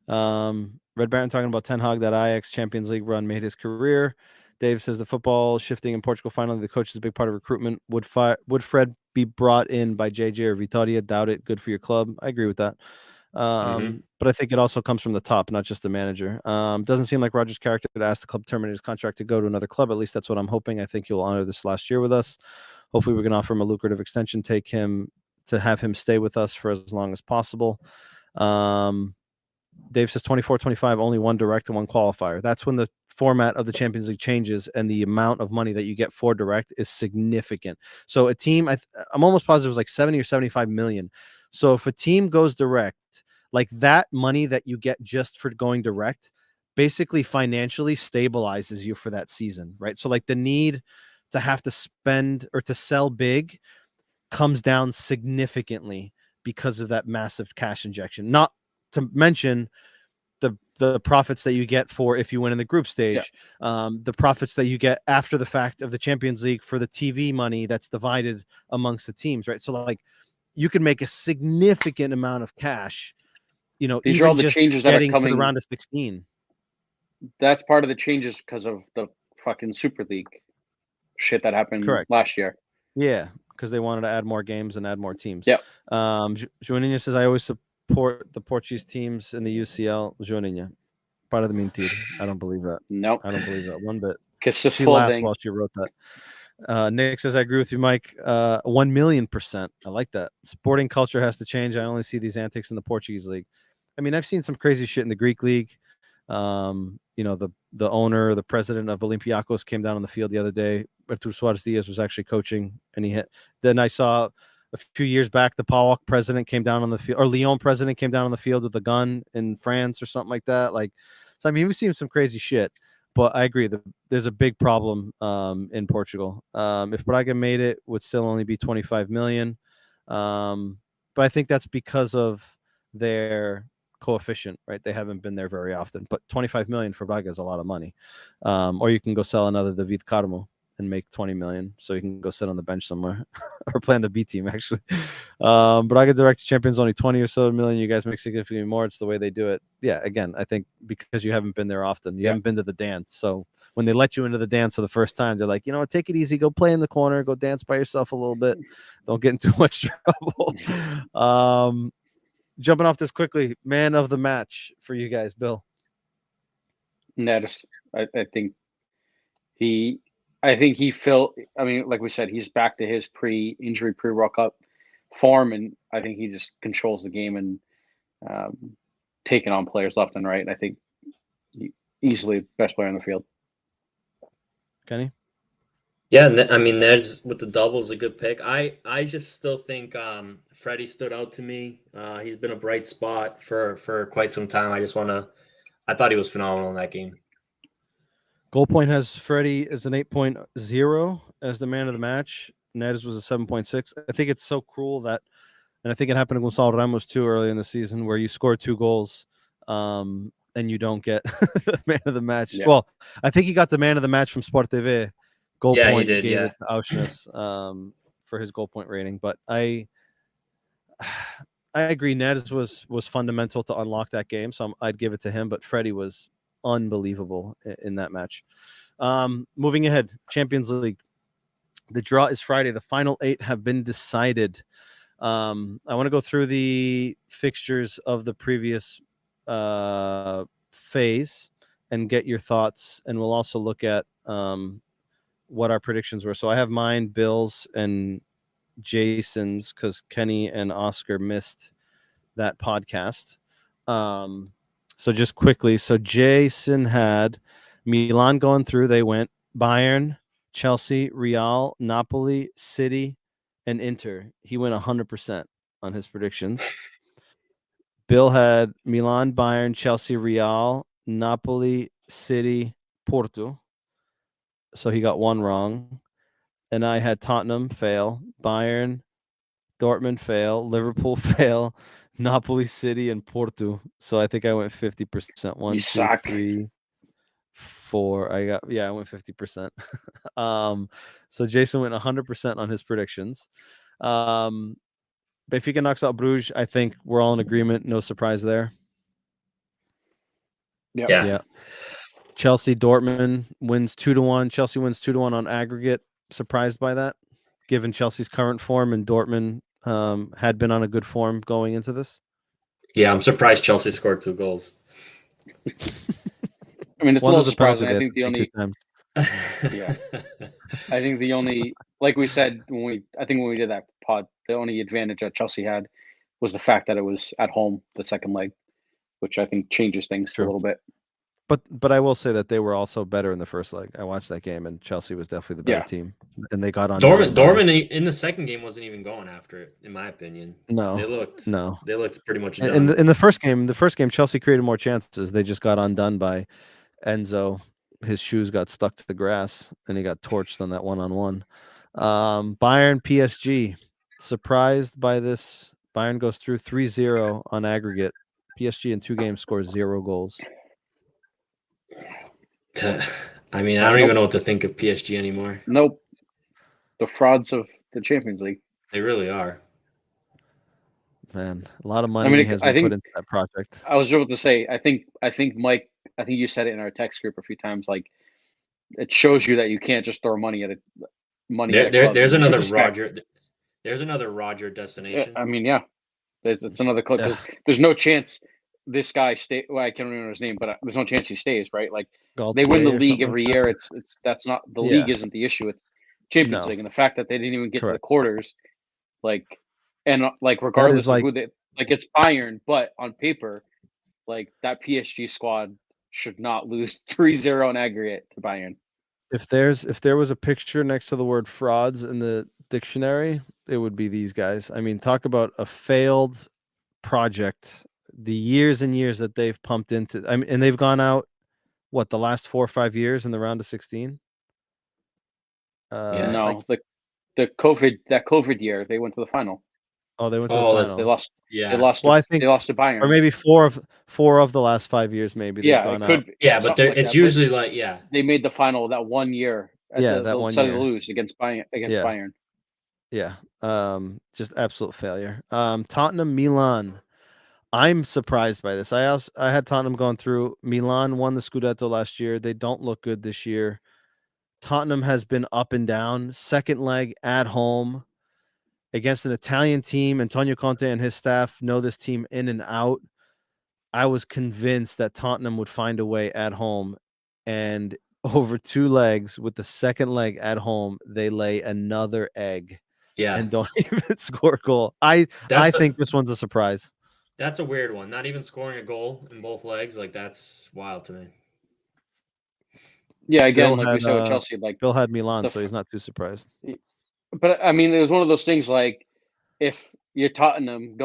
Red Baron talking about Ten Hag, that Ajax Champions League run made his career. Dave says the football shifting in Portugal finally, the coach is a big part of recruitment. Would Fred be brought in by JJ or Vitória? Doubt it. Good for your club. I agree with that. But I think it also comes from the top, not just the manager. Doesn't seem like Roger's character to ask the club to terminate his contract to go to another club. At least that's what I'm hoping. I think he'll honor this last year with us. Hopefully we can offer him a lucrative extension, have him stay with us for as long as possible. Dave says 24-25, only one direct and one qualifier. That's when the format of the Champions League changes and the amount of money that you get for direct is significant. So a team, I'm almost positive it was like 70 or 75 million. So if a team goes direct, like that money that you get just for going direct basically financially stabilizes you for that season, right? So like the need to have to spend or to sell big comes down significantly because of that massive cash injection. Not to mention the profits that you get for if you win in the group stage, the profits that you get after the fact of the Champions League for the TV money that's divided amongst the teams, right? So like you can make a significant amount of cash, you know, these even are all the just changes that are getting coming to the round of 16. That's part of the changes because of the fucking Super League shit that happened last year. Yeah, because they wanted to add more games and add more teams. Yeah. Joaninha says, I always support the Portuguese teams in the UCL. Joaninha, part of the mentir. I don't believe that. Nope. I don't believe that one bit. She laughed while she wrote that. Nick says, I agree with you, Mike. 1,000,000%. I like that. Sporting culture has to change. I only see these antics in the Portuguese league. I mean, I've seen some crazy shit in the Greek league. You know, the owner, the president of Olympiacos came down on the field the other day. Artur Soares Diaz was actually coaching, and he hit. Then I saw a few years back, the PAOK president came down on the field, or Lyon president came down on the field with a gun in France or something like that. Like, so I mean, we've seen some crazy shit. But I agree that there's a big problem in Portugal. If Braga made it, would still only be 25 million. But I think that's because of their coefficient, right? They haven't been there very often. But 25 million for Braga is a lot of money. Or you can go sell another David Carmo and make 20 million, so you can go sit on the bench somewhere or play on the B team, actually. Braga direct champions only 20 or so million. You guys make significantly more. It's the way they do it. Yeah, again, I think because you haven't been there often, you haven't been to the dance. So when they let you into the dance for the first time, they're like, you know what, take it easy, go play in the corner, go dance by yourself a little bit, don't get in too much trouble. Jumping off this quickly, man of the match for you guys, Bill. Neres. I think he felt. I mean, like we said, he's back to his pre-injury, pre-World Cup form, and I think he just controls the game and taking on players left and right. I think easily best player on the field. Kenny? Yeah, I mean, there's with the doubles a good pick. I just still think Freddie stood out to me. He's been a bright spot for quite some time. I thought he was phenomenal in that game. Goal point has Freddie as an 8.0 as the man of the match. Neres was a 7.6. I think it's so cruel that, and I think it happened to Gonçalo Ramos too early in the season, where you score 2 goals and you don't get the man of the match. Yeah. Well, I think he got the man of the match from Sport TV. Goal point, he gave it to Aursnes for his goal point rating. But I agree, Neres was fundamental to unlock that game, so I'd give it to him. But Freddie was unbelievable in that match. Moving ahead, Champions League. The draw is Friday. The final 8 have been decided. I want to go through the fixtures of the previous phase and get your thoughts, and we'll also look at what our predictions were. So I have mine, Bill's, and Jason's, because Kenny and Oscar missed that podcast. So just quickly, so Jason had Milan going through. They went Bayern, Chelsea, Real, Napoli, City, and Inter. He went 100% on his predictions. Bill had Milan, Bayern, Chelsea, Real, Napoli, City, Porto. So he got 1 wrong. And I had Tottenham fail, Bayern, Dortmund fail, Liverpool fail, Napoli, City, and Porto. So I think I went 50%. 1, 2, 3, I went 50%. So Jason went 100% on his predictions. Benfica knocks out Bruges. I think we're all in agreement. No surprise there. Yeah. Chelsea Dortmund wins 2-1. Chelsea wins 2-1 on aggregate. Surprised by that, given Chelsea's current form, and Dortmund had been on a good form going into this. Yeah, I'm surprised Chelsea scored 2 goals. I mean, it's One a little was a penalty. surprising. I think the only, I think the only, like we said when we did that pod, the only advantage that Chelsea had was the fact that it was at home the second leg, which I think changes things a little bit. But I will say that they were also better in the first leg. I watched that game, and Chelsea was definitely the better team, and they got on. Dortmund in the second game wasn't even going after it, in my opinion. No, they looked pretty much done. done. In the first game, Chelsea created more chances. They just got undone by Enzo. His shoes got stuck to the grass, and he got torched on that one-on-one. Bayern PSG, surprised by this. Bayern goes through 3-0 on aggregate. PSG in 2 games scores 0 goals. I mean, I don't even know what to think of PSG anymore. Nope. The frauds of the Champions League. They really are. Man, a lot of money has been put into that project. I was about to say, I think Mike, I think you said it in our text group a few times, like it shows you that you can't just throw money at it. There's another Roger. There's another Roger destination. I mean, yeah. It's another club. Yeah. There's no chance this guy stay. Well, I can't remember his name, but there's no chance he stays. Right? Like they win the league every year. That's not the league isn't the issue. It's Champions League, and the fact that they didn't even get to the quarters, regardless of who they it's Bayern, but on paper, like that PSG squad should not lose 3-0 in aggregate to Bayern. If there was a picture next to the word frauds in the dictionary, it would be these guys. I mean, talk about a failed project. The years and years that they've pumped into, and they've gone out, the last 4 or 5 years in the round of 16? No, the COVID year, they went to the final. Oh, they went to the final. They lost. Yeah. They lost. Well, I think they lost to Bayern, or maybe four of the last 5 years. Maybe they've gone out. Yeah, but it's usually they made the final that one year. That one year. Lose against Bayern. Bayern. Yeah. Just absolute failure. Tottenham, Milan. I'm surprised by this. I had Tottenham going through. Milan won the Scudetto last year. They don't look good this year. Tottenham has been up and down. Second leg at home against an Italian team. Antonio Conte and his staff know this team in and out. I was convinced that Tottenham would find a way at home, and over 2 legs, with the second leg at home, they lay another egg. Yeah, and don't even score a goal. I think this one's a surprise. That's a weird one. Not even scoring a goal in both legs, that's wild to me. Yeah, again, we saw with Chelsea, Bill had Milan, so he's not too surprised. But I mean, it was one of those things if you're Tottenham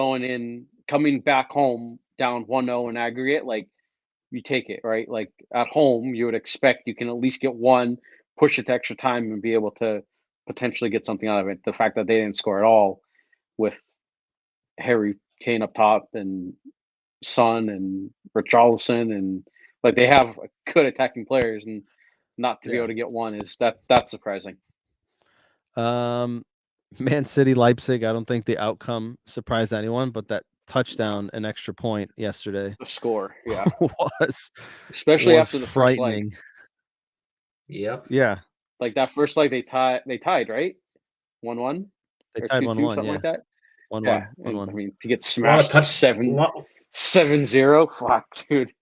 coming back home down 1-0 in aggregate, you take it, right? Like at home, you would expect you can at least get one, push it to extra time, and be able to potentially get something out of it. The fact that they didn't score at all with Harry Kane up top and Son and Richarlison, and they have good attacking players, and not to be able to get one that's surprising. Man City, Leipzig. I don't think the outcome surprised anyone, but that touchdown and extra point yesterday, the score, especially after the frightening. First leg. Yep. Yeah. That first leg they tied, right? 1-1. They tied 1-1, something like that. 1-1. I mean, to get smashed 7-0, fuck, dude.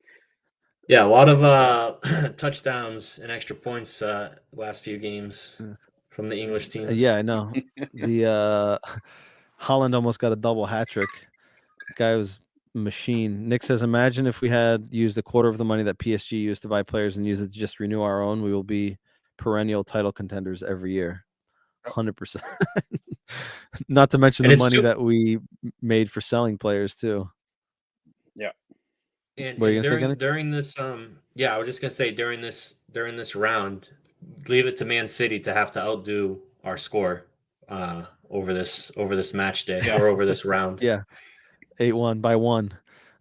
Yeah, a lot of touchdowns and extra points last few games from the English teams. Yeah, I know. The Holland almost got a double hat trick. The guy was a machine. Nick says, imagine if we had used a quarter of the money that PSG used to buy players and use it to just renew our own. We will be perennial title contenders every year. 100%. Not to mention the money that we made for selling players too. Yeah. And during this, I was just gonna say during this round, leave it to Man City to have to outdo our score over this match day or over this round. Yeah, 8-1 by 1.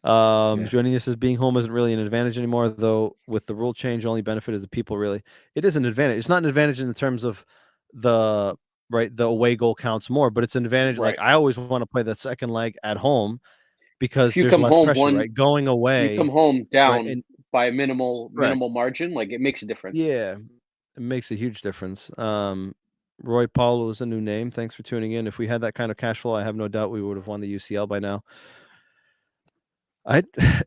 Joining us as being home isn't really an advantage anymore, though. With the rule change, only benefit is the people. Really, it is an advantage. It's not an advantage in the terms of the away goal counts more, but it's an advantage. Right. Like I always want to play the second leg at home because If you there's come less home pressure, right? Going away, you come home down right, and by a minimal correct. margin, like it makes a difference. Yeah, it makes a huge difference. Roy Paulo is a new name. Thanks for tuning in. If we had that kind of cash flow, I have no doubt we would have won the UCL by now.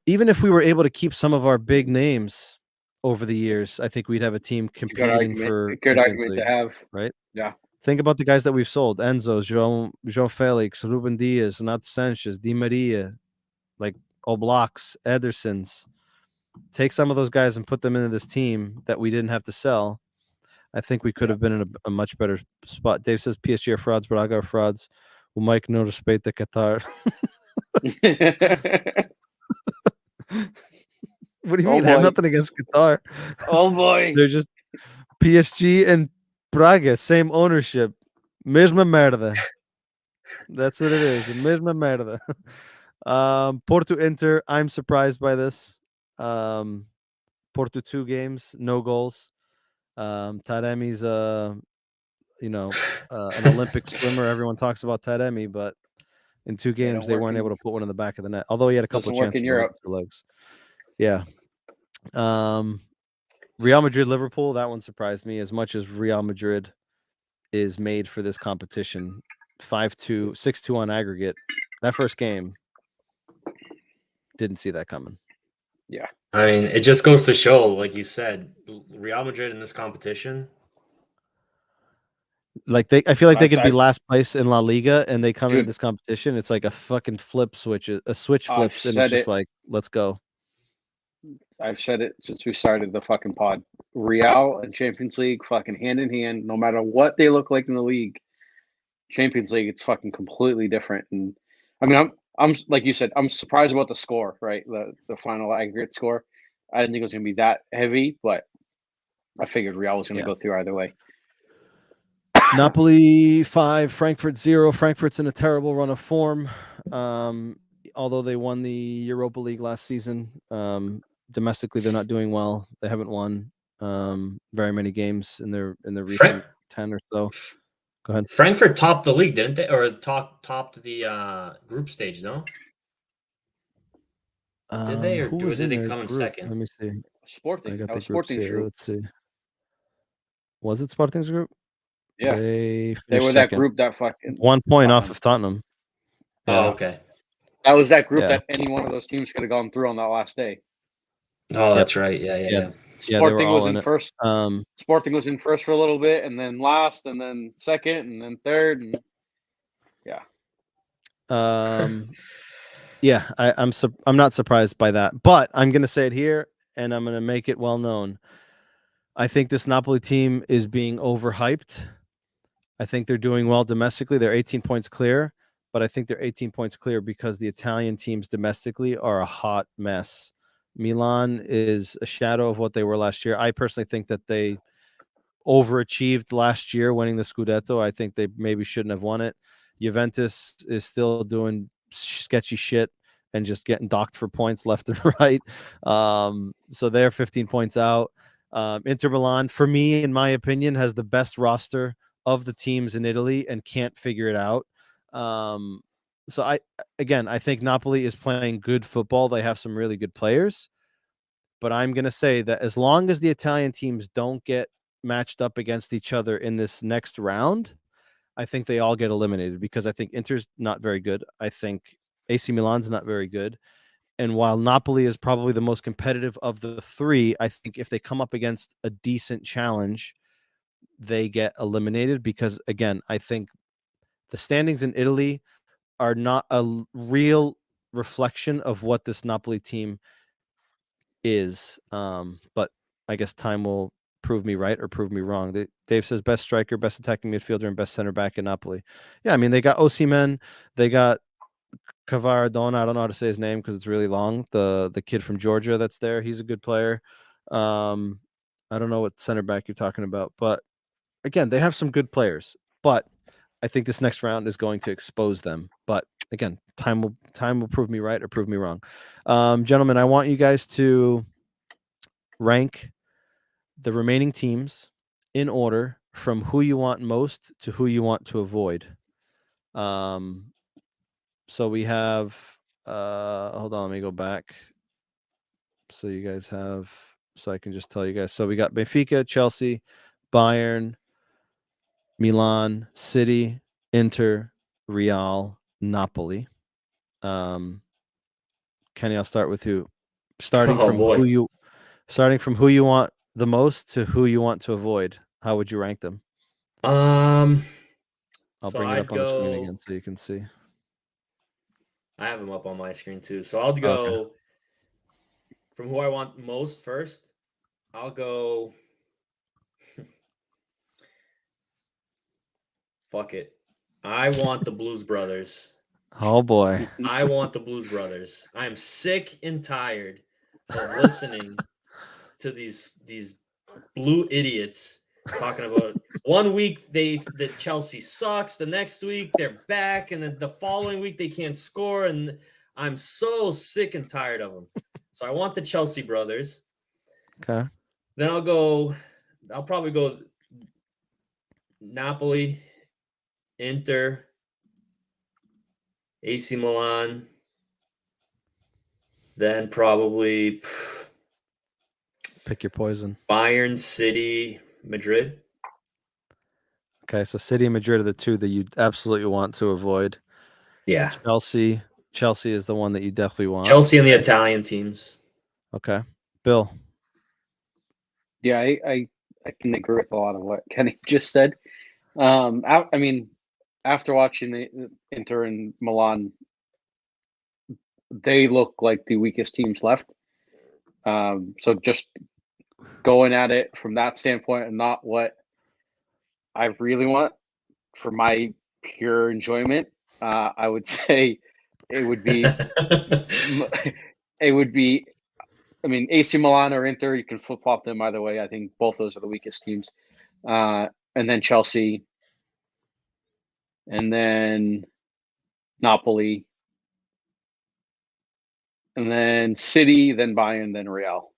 Even if we were able to keep some of our big names over the years, I think we'd have a team competing for a good Champions argument League, to have. right? Yeah. Think about the guys that we've sold: Enzo, João Felix, Ruben Diaz, Renato Sanchez, Di Maria, like Oblaks, Edersons. Take some of those guys and put them into this team that we didn't have to sell. I think we could have been in a much better spot. Dave says PSG are frauds, Braga are frauds. O Mike não respeita Qatar. What do you mean? I have nothing against Qatar. Oh boy. They're just PSG and Braga, same ownership. Mesma merda. That's what it is. Mesma merda. Porto Inter, I'm surprised by this. Porto 2 games, no goals. Taremi's an Olympic swimmer. Everyone talks about Taremi, but in 2 games they weren't able to put one in the back of the net. Although he had a couple of chances with 2 legs. Yeah. Real Madrid Liverpool, that one surprised me as much as Real Madrid is made for this competition. 5-2, 6-2 on aggregate. That first game, didn't see that coming. Yeah. I mean, it just goes to show, like you said, Real Madrid in this competition. Like I feel like they could be last place in La Liga and they come into this competition. It's like a fucking flip switch. A switch flips and it's just like, let's go. I've said it since we started the fucking pod. Real and Champions League fucking hand in hand, no matter what they look like in the league. Champions League, it's fucking completely different. And I mean, I'm like you said, I'm surprised about the score, right? The final aggregate score. I didn't think it was gonna be that heavy, but I figured Real was gonna go through either way. Napoli 5, Frankfurt 0. Frankfurt's in a terrible run of form. Although they won the Europa League last season, domestically they're not doing well. They haven't won very many games in their recent 10 or so. Go ahead. Frankfurt topped the league, didn't they? Or topped the group stage, no? Did they, or did they come in second? Let me see. Sporting. I got the Sporting's group. Let's see. Was it Sporting's group? Yeah. They were that group that fucking 1 point off of Tottenham. Oh, okay. That was that group that any one of those teams could have gone through on that last day. Oh, that's right. Yeah. Sporting was in first. Sporting was in first for a little bit, and then last, and then second, and then third, and yeah. I'm not surprised by that, but I'm gonna say it here, and I'm gonna make it well known. I think this Napoli team is being overhyped. I think they're doing well domestically. They're 18 points clear, but I think they're 18 points clear because the Italian teams domestically are a hot mess. Milan is a shadow of what they were last year. I personally think that they overachieved last year winning the Scudetto. I think they maybe shouldn't have won it. Juventus is still doing sketchy shit and just getting docked for points left and right. So they're 15 points out. Inter Milan, for me, in my opinion, has the best roster of the teams in Italy and can't figure it out. So I think Napoli is playing good football. They have some really good players, but I'm going to say that as long as the Italian teams don't get matched up against each other in this next round, I think they all get eliminated because I think Inter's not very good. I think AC Milan's not very good. And while Napoli is probably the most competitive of the 3, I think if they come up against a decent challenge, they get eliminated because, again, I think the standings in Italy are not a real reflection of what this Napoli team is. But I guess time will prove me right or prove me wrong. Dave says best striker, best attacking midfielder, and best center back in Napoli. Yeah, I mean, they got Osimhen, they got Cavaradon. I don't know how to say his name because it's really long. The kid from Georgia that's there, he's a good player. I don't know what center back you're talking about, but again, they have some good players. But I think this next round is going to expose them. But again, Time will prove me right or prove me wrong. Gentlemen, I want you guys to rank the remaining teams in order from who you want most to who you want to avoid. So we have hold on, let me go back. So you guys have, so I can just tell you guys. So we got Benfica, Chelsea, Bayern, Milan, City, Inter, Real, Napoli. Kenny, I'll start with you. Starting from who you want the most to who you want to avoid. How would you rank them? I'll bring it up on the screen again so you can see. I have them up on my screen too. So I'll go from who I want most first. I'll go. Fuck it. I want the Blues Brothers. Oh boy. I want the Blues Brothers. I am sick and tired of listening to these blue idiots talking about 1 week that Chelsea sucks, the next week they're back, and then the following week they can't score, and I'm so sick and tired of them. So I want the Chelsea Brothers. Okay. Then I'll probably go Napoli, Inter, AC Milan, then probably pick your poison. Bayern, City, Madrid. Okay, so City and Madrid are the two that you absolutely want to avoid. Yeah. Chelsea is the one that you definitely want. Chelsea and the Italian teams. Okay. Bill. Yeah, I can agree with a lot of what Kenny just said. I mean, after watching the Inter and Milan, they look like the weakest teams left. So just going at it from that standpoint and not what I really want for my pure enjoyment, I would say it would be I mean, AC Milan or Inter, you can flip-flop them either way. I think both those are the weakest teams. And then Chelsea, and then Napoli, and then City, then Bayern, then Real.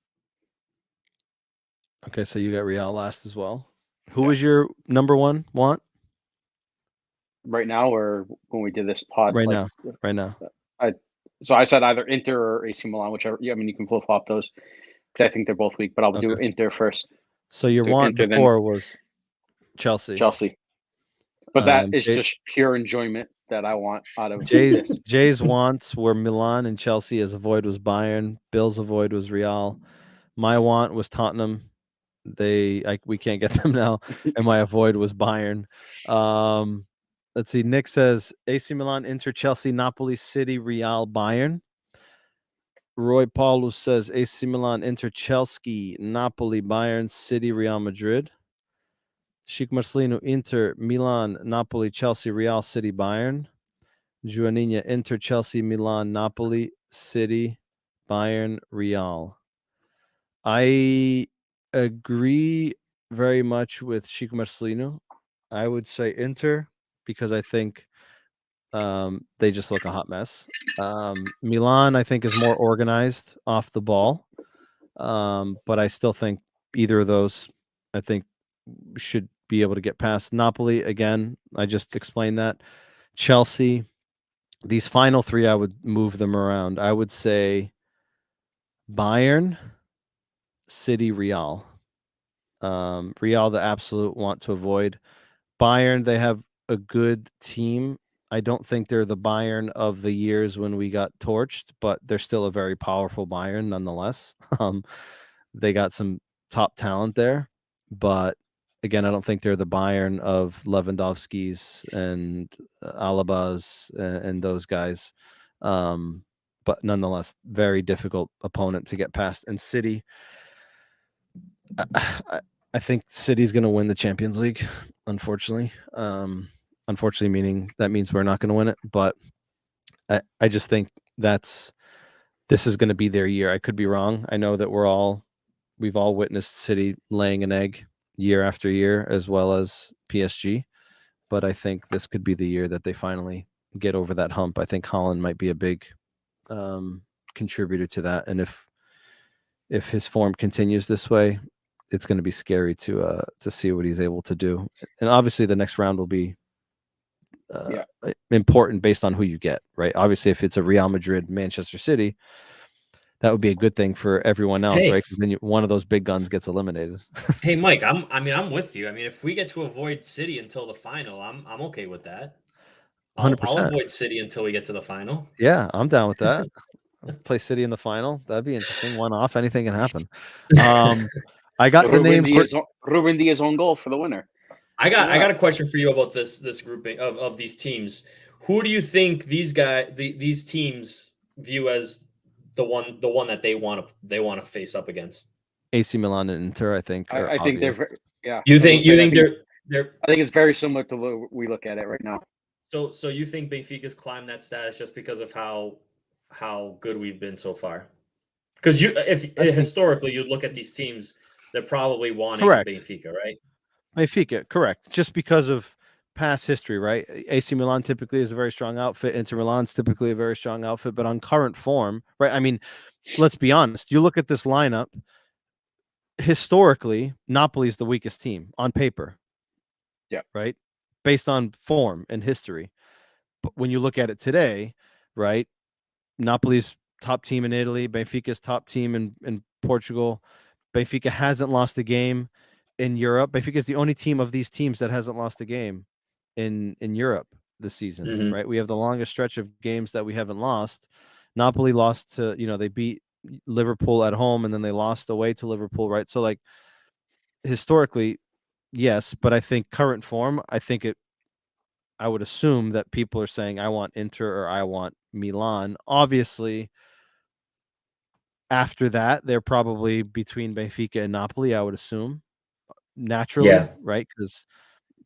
Okay, so you got Real last as well. Who was your number one want? Right now, or when we did this pod? Right now. So I said either Inter or AC Milan, whichever. Yeah, I mean, you can flip-flop those because I think they're both weak, but I'll do Inter first. So your want Inter, before was Chelsea. But that is just pure enjoyment that I want out of Jay's wants were Milan and Chelsea. His avoid was Bayern. Bill's avoid was Real. My want was Tottenham. We can't get them now, and my avoid was Bayern. Let's see. Nick says AC Milan, Inter, Chelsea, Napoli, City, Real, Bayern. Roy Paulus says AC Milan, Inter, Chelsea, Napoli, Bayern, City, Real Madrid. Chic Marcelino, Inter, Milan, Napoli, Chelsea, Real, City, Bayern. Juaninha, Inter, Chelsea, Milan, Napoli, City, Bayern, Real. I agree very much with Chic Marcelino. I would say Inter because I think they just look a hot mess. Milan, I think, is more organized off the ball. But I still think either of those, I think, should be able to get past. Napoli, again, I just explained that. Chelsea, these final three, I would move them around. I would say Bayern, City, Real. Real, the absolute want to avoid. Bayern, they have a good team. I don't think they're the Bayern of the years when we got torched, but they're still a very powerful Bayern nonetheless. They got some top talent there, but again, I don't think they're the Bayern of Lewandowski's and Alaba's and those guys. But nonetheless, very difficult opponent to get past. And City, I think City's going to win the Champions League, unfortunately. Unfortunately, meaning that means we're not going to win it. But I just think this is going to be their year. I could be wrong. I know that we've all witnessed City laying an egg year after year, as well as PSG. But I think this could be the year that they finally get over that hump. I think Haaland might be a big contributor to that. And if his form continues this way, it's going to be scary to see what he's able to do. And obviously the next round will be important based on who you get, right? Obviously, if it's a Real Madrid, Manchester City, that would be a good thing for everyone else, right? Because then one of those big guns gets eliminated. Hey, Mike, I'm with you. I mean, if we get to avoid City until the final, I'm okay with that. I'll 100%. avoid City until we get to the final. Yeah, I'm down with that. Play City in the final. That'd be interesting. One off, anything can happen. I got the names. Ruben Diaz on goal for the winner. I got a question for you about this grouping of these teams. Who do you think these teams view as the one that they want to face up against? AC Milan and Inter, I think. I think they're You think they're? I think it's very similar to what we look at it right now. So you think Benfica's climbed that status just because of how good we've been so far? Because if historically you look at these teams, they're probably wanting Benfica, right? Benfica, correct. Just because of past history, right? AC Milan typically is a very strong outfit. Inter Milan's typically a very strong outfit, but on current form, right? I mean, let's be honest. You look at this lineup. Historically, Napoli's the weakest team on paper. Yeah. Right? Based on form and history. But when you look at it today, right? Napoli's top team in Italy, Benfica's top team in Portugal. Benfica hasn't lost a game in Europe. Benfica is the only team of these teams that hasn't lost a game in Europe this season, right? We have the longest stretch of games that we haven't lost. Napoli lost to, they beat Liverpool at home and then they lost away to Liverpool, right? So like historically, yes, but I think current form, I would assume that people are saying I want Inter or I want Milan. Obviously, after that, they're probably between Benfica and Napoli, I would assume, naturally, right? Because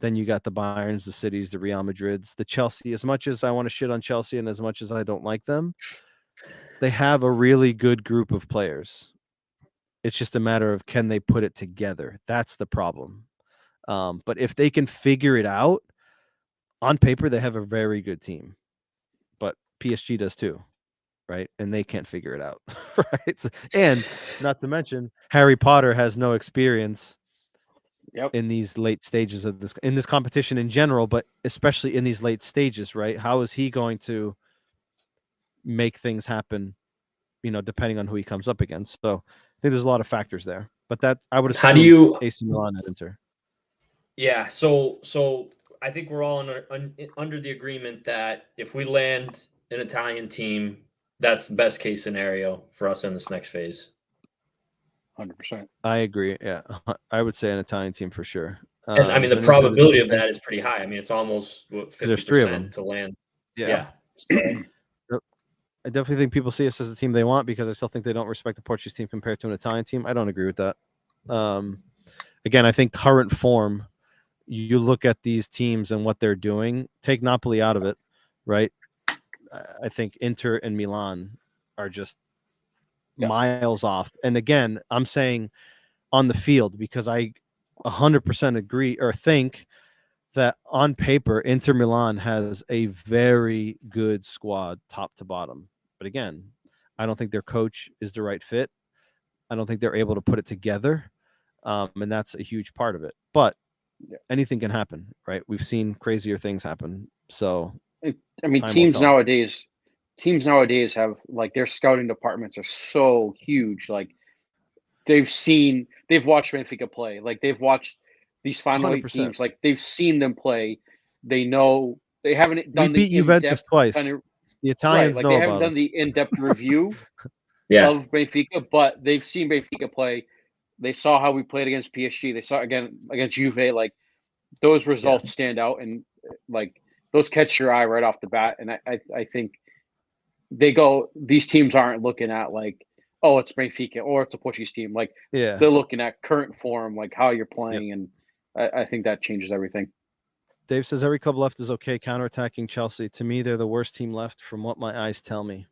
then you got the Bayerns, the Cities, the Real Madrids, the Chelsea. As much as I want to shit on Chelsea and as much as I don't like them, they have a really good group of players. It's just a matter of can they put it together. That's the problem. But if they can figure it out, on paper, they have a very good team. But PSG does too, right? And they can't figure it out, right? And not to mention, Harry Potter has no experience in these late stages of this competition in general, but especially in these late stages, right? How is he going to make things happen, depending on who he comes up against? So I think there's a lot of factors there. But that I would assume how do you AC Milan and Inter. Yeah, so I think we're all under the agreement that if we land an Italian team, that's the best case scenario for us in this next phase. 100%. I agree. Yeah, I would say an Italian team for sure. And I mean, the probability of that is pretty high. I mean, it's almost 50% to land. Yeah. I definitely think people see us as the team they want because I still think they don't respect the Portuguese team compared to an Italian team. I don't agree with that. Again, I think current form, you look at these teams and what they're doing, take Napoli out of it, right? I think Inter and Milan are just miles off. And again, I'm saying on the field because I 100% agree or think that on paper, Inter Milan has a very good squad top to bottom. But again, I don't think their coach is the right fit. I don't think they're able to put it together. And that's a huge part of it. But anything can happen, right? We've seen crazier things happen. So, I mean, teams nowadays have like their scouting departments are so huge. Like they've watched Benfica play. Like they've watched these final 8 teams. Like they've seen them play. They know they haven't done the Juventus twice. The Italians know they about haven't done us. the in-depth review of Benfica, but they've seen Benfica play. They saw how we played against PSG. They saw again against Juve. Like those results stand out and like those catch your eye right off the bat. And I think these teams aren't looking at like, oh, it's Benfica or it's a Portuguese team. Like they're looking at current form, like how you're playing. And I think that changes everything. Dave says every club left is okay counterattacking Chelsea. To me, they're the worst team left from what my eyes tell me.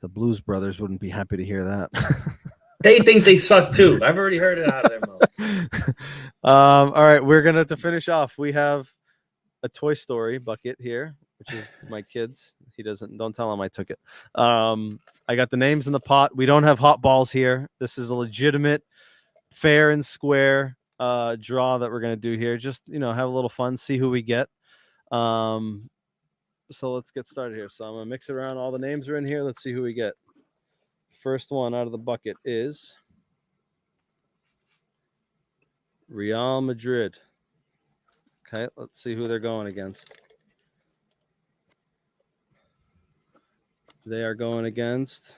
The Blues Brothers wouldn't be happy to hear that. They think they suck too. I've already heard it out of their mouths. All right, we're gonna to finish off. We have a Toy Story bucket here. which is my kids. Don't tell him I took it. I got the names in the pot. We don't have hot balls here. This is a legitimate, fair and square draw that we're going to do here. Just, have a little fun, see who we get. So let's get started here. So I'm going to mix it around. All the names are in here. Let's see who we get. First one out of the bucket is Real Madrid. Okay, let's see who they're going against. They are going against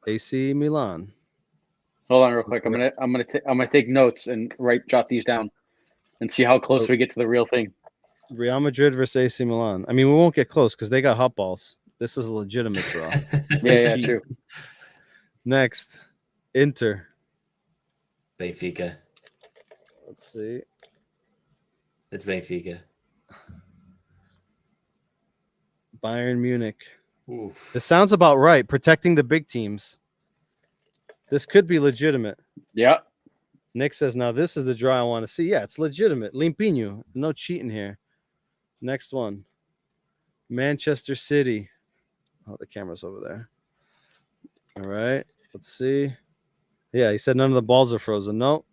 AC Milan. Hold on real quick. I'm gonna take notes and jot these down and see how close we get to the real thing. Real Madrid versus AC Milan. I mean, we won't get close because they got hot balls. This is a legitimate draw. yeah, true. Next, Inter. Benfica. Let's see. It's Benfica. Bayern Munich. Oof. This sounds about right. Protecting the big teams. This could be legitimate. Yeah. Nick says, now this is the draw I want to see. Yeah, it's legitimate. Limpinho. No cheating here. Next one. Manchester City. Oh, the camera's over there. All right. Let's see. Yeah, he said none of the balls are frozen. No.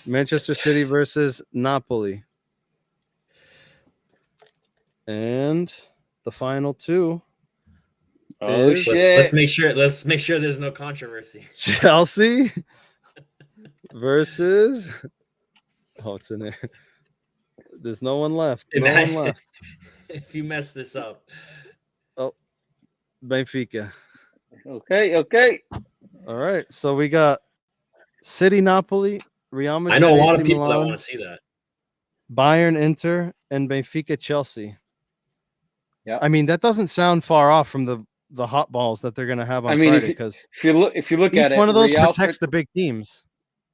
Manchester City versus Napoli. And the final two. Oh shit. Let's make sure there's no controversy. Chelsea versus it's in there. There's no one left. No one left. If you mess this up. Oh, Benfica. Okay. All right. So we got City, Napoli, Real Madrid. I know a lot AC of people Milan, that want to see that. Bayern, Inter, and Benfica, Chelsea. Yeah. I mean, that doesn't sound far off from the hot balls that they're going to have on Friday, because if you look at it, each one of those protects the big teams.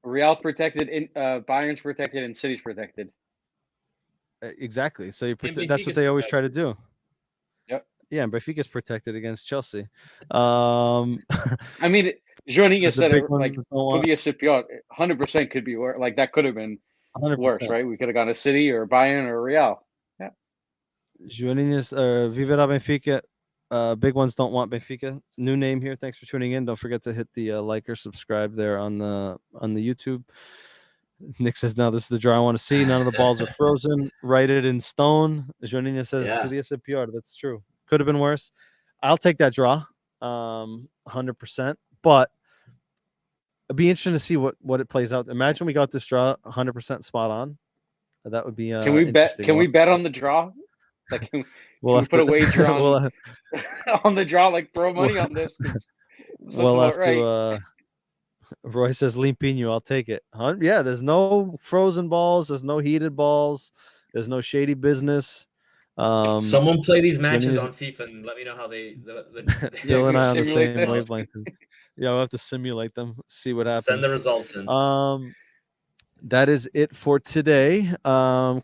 Real's protected, Bayern's protected, and City's protected. Exactly. So that's what they always try to do. Yep. Yeah, and Benfica's protected against Chelsea. I mean, Joninha said it like Podia ser pior. 100% could be worse. Like that could have been 100%. worse, right? We could have gone to City or Bayern or Real. Yeah. Joninha's Viverá Benfica. Big ones don't want Benfica. New name here. Thanks for tuning in. Don't forget to hit the like or subscribe there on the YouTube. Nick says, "No, this is the draw I want to see. None of the balls are frozen. Write it in stone." Joninha says, "Podia ser pior." That's true. Could have been worse. I'll take that draw, 100%. But it'd be interesting to see what it plays out. Imagine we got this draw 100% spot on. That would be. Can we bet? Can we bet on the draw? Like, can we put a wager on on the draw? Like, throw money on this. We'll have to. Roy says, Limpinho, I'll take it. Yeah, there's no frozen balls. There's no heated balls. There's no shady business. Someone play these matches on FIFA and let me know how they. Phil and I on the same wavelength. Yeah, we'll have to simulate them, see what happens. Send the results in. That is it for today.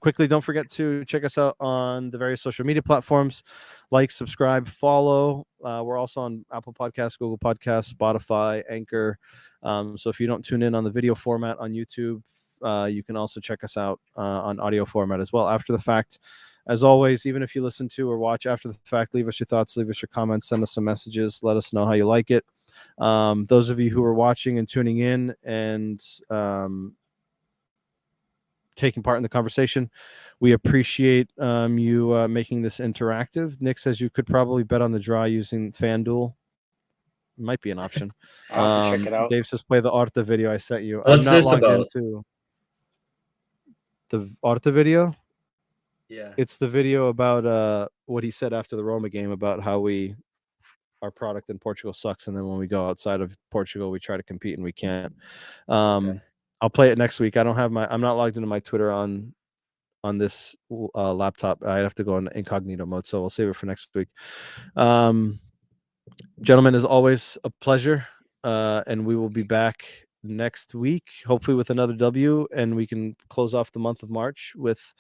Quickly, don't forget to check us out on the various social media platforms. Like, subscribe, follow. We're also on Apple Podcasts, Google Podcasts, Spotify, Anchor. So if you don't tune in on the video format on YouTube, you can also check us out on audio format as well after the fact. As always, even if you listen to or watch after the fact, leave us your thoughts, leave us your comments, send us some messages, let us know how you like it. Those of you who are watching and tuning in and taking part in the conversation, we appreciate you making this interactive. Nick says you could probably bet on the draw using FanDuel. Might be an option. I'll check it out. Dave says play the Orta video I sent you. What's this about? The Orta video? Yeah. It's the video about what he said after the Roma game about how our product in Portugal sucks, and then when we go outside of Portugal, we try to compete and we can't. I'll play it next week. I'm not logged into my Twitter on this laptop. I have to go in incognito mode, so we'll save it for next week. Gentlemen, as always, a pleasure, and we will be back next week, hopefully with another W, and we can close off the month of March with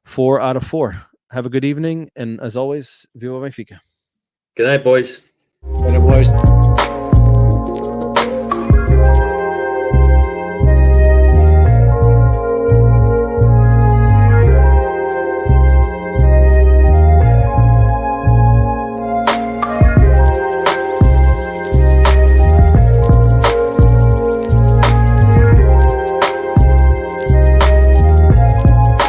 4 out of 4. Have a good evening, and as always, Viva Benfica. Good night, boys. Good night, boys.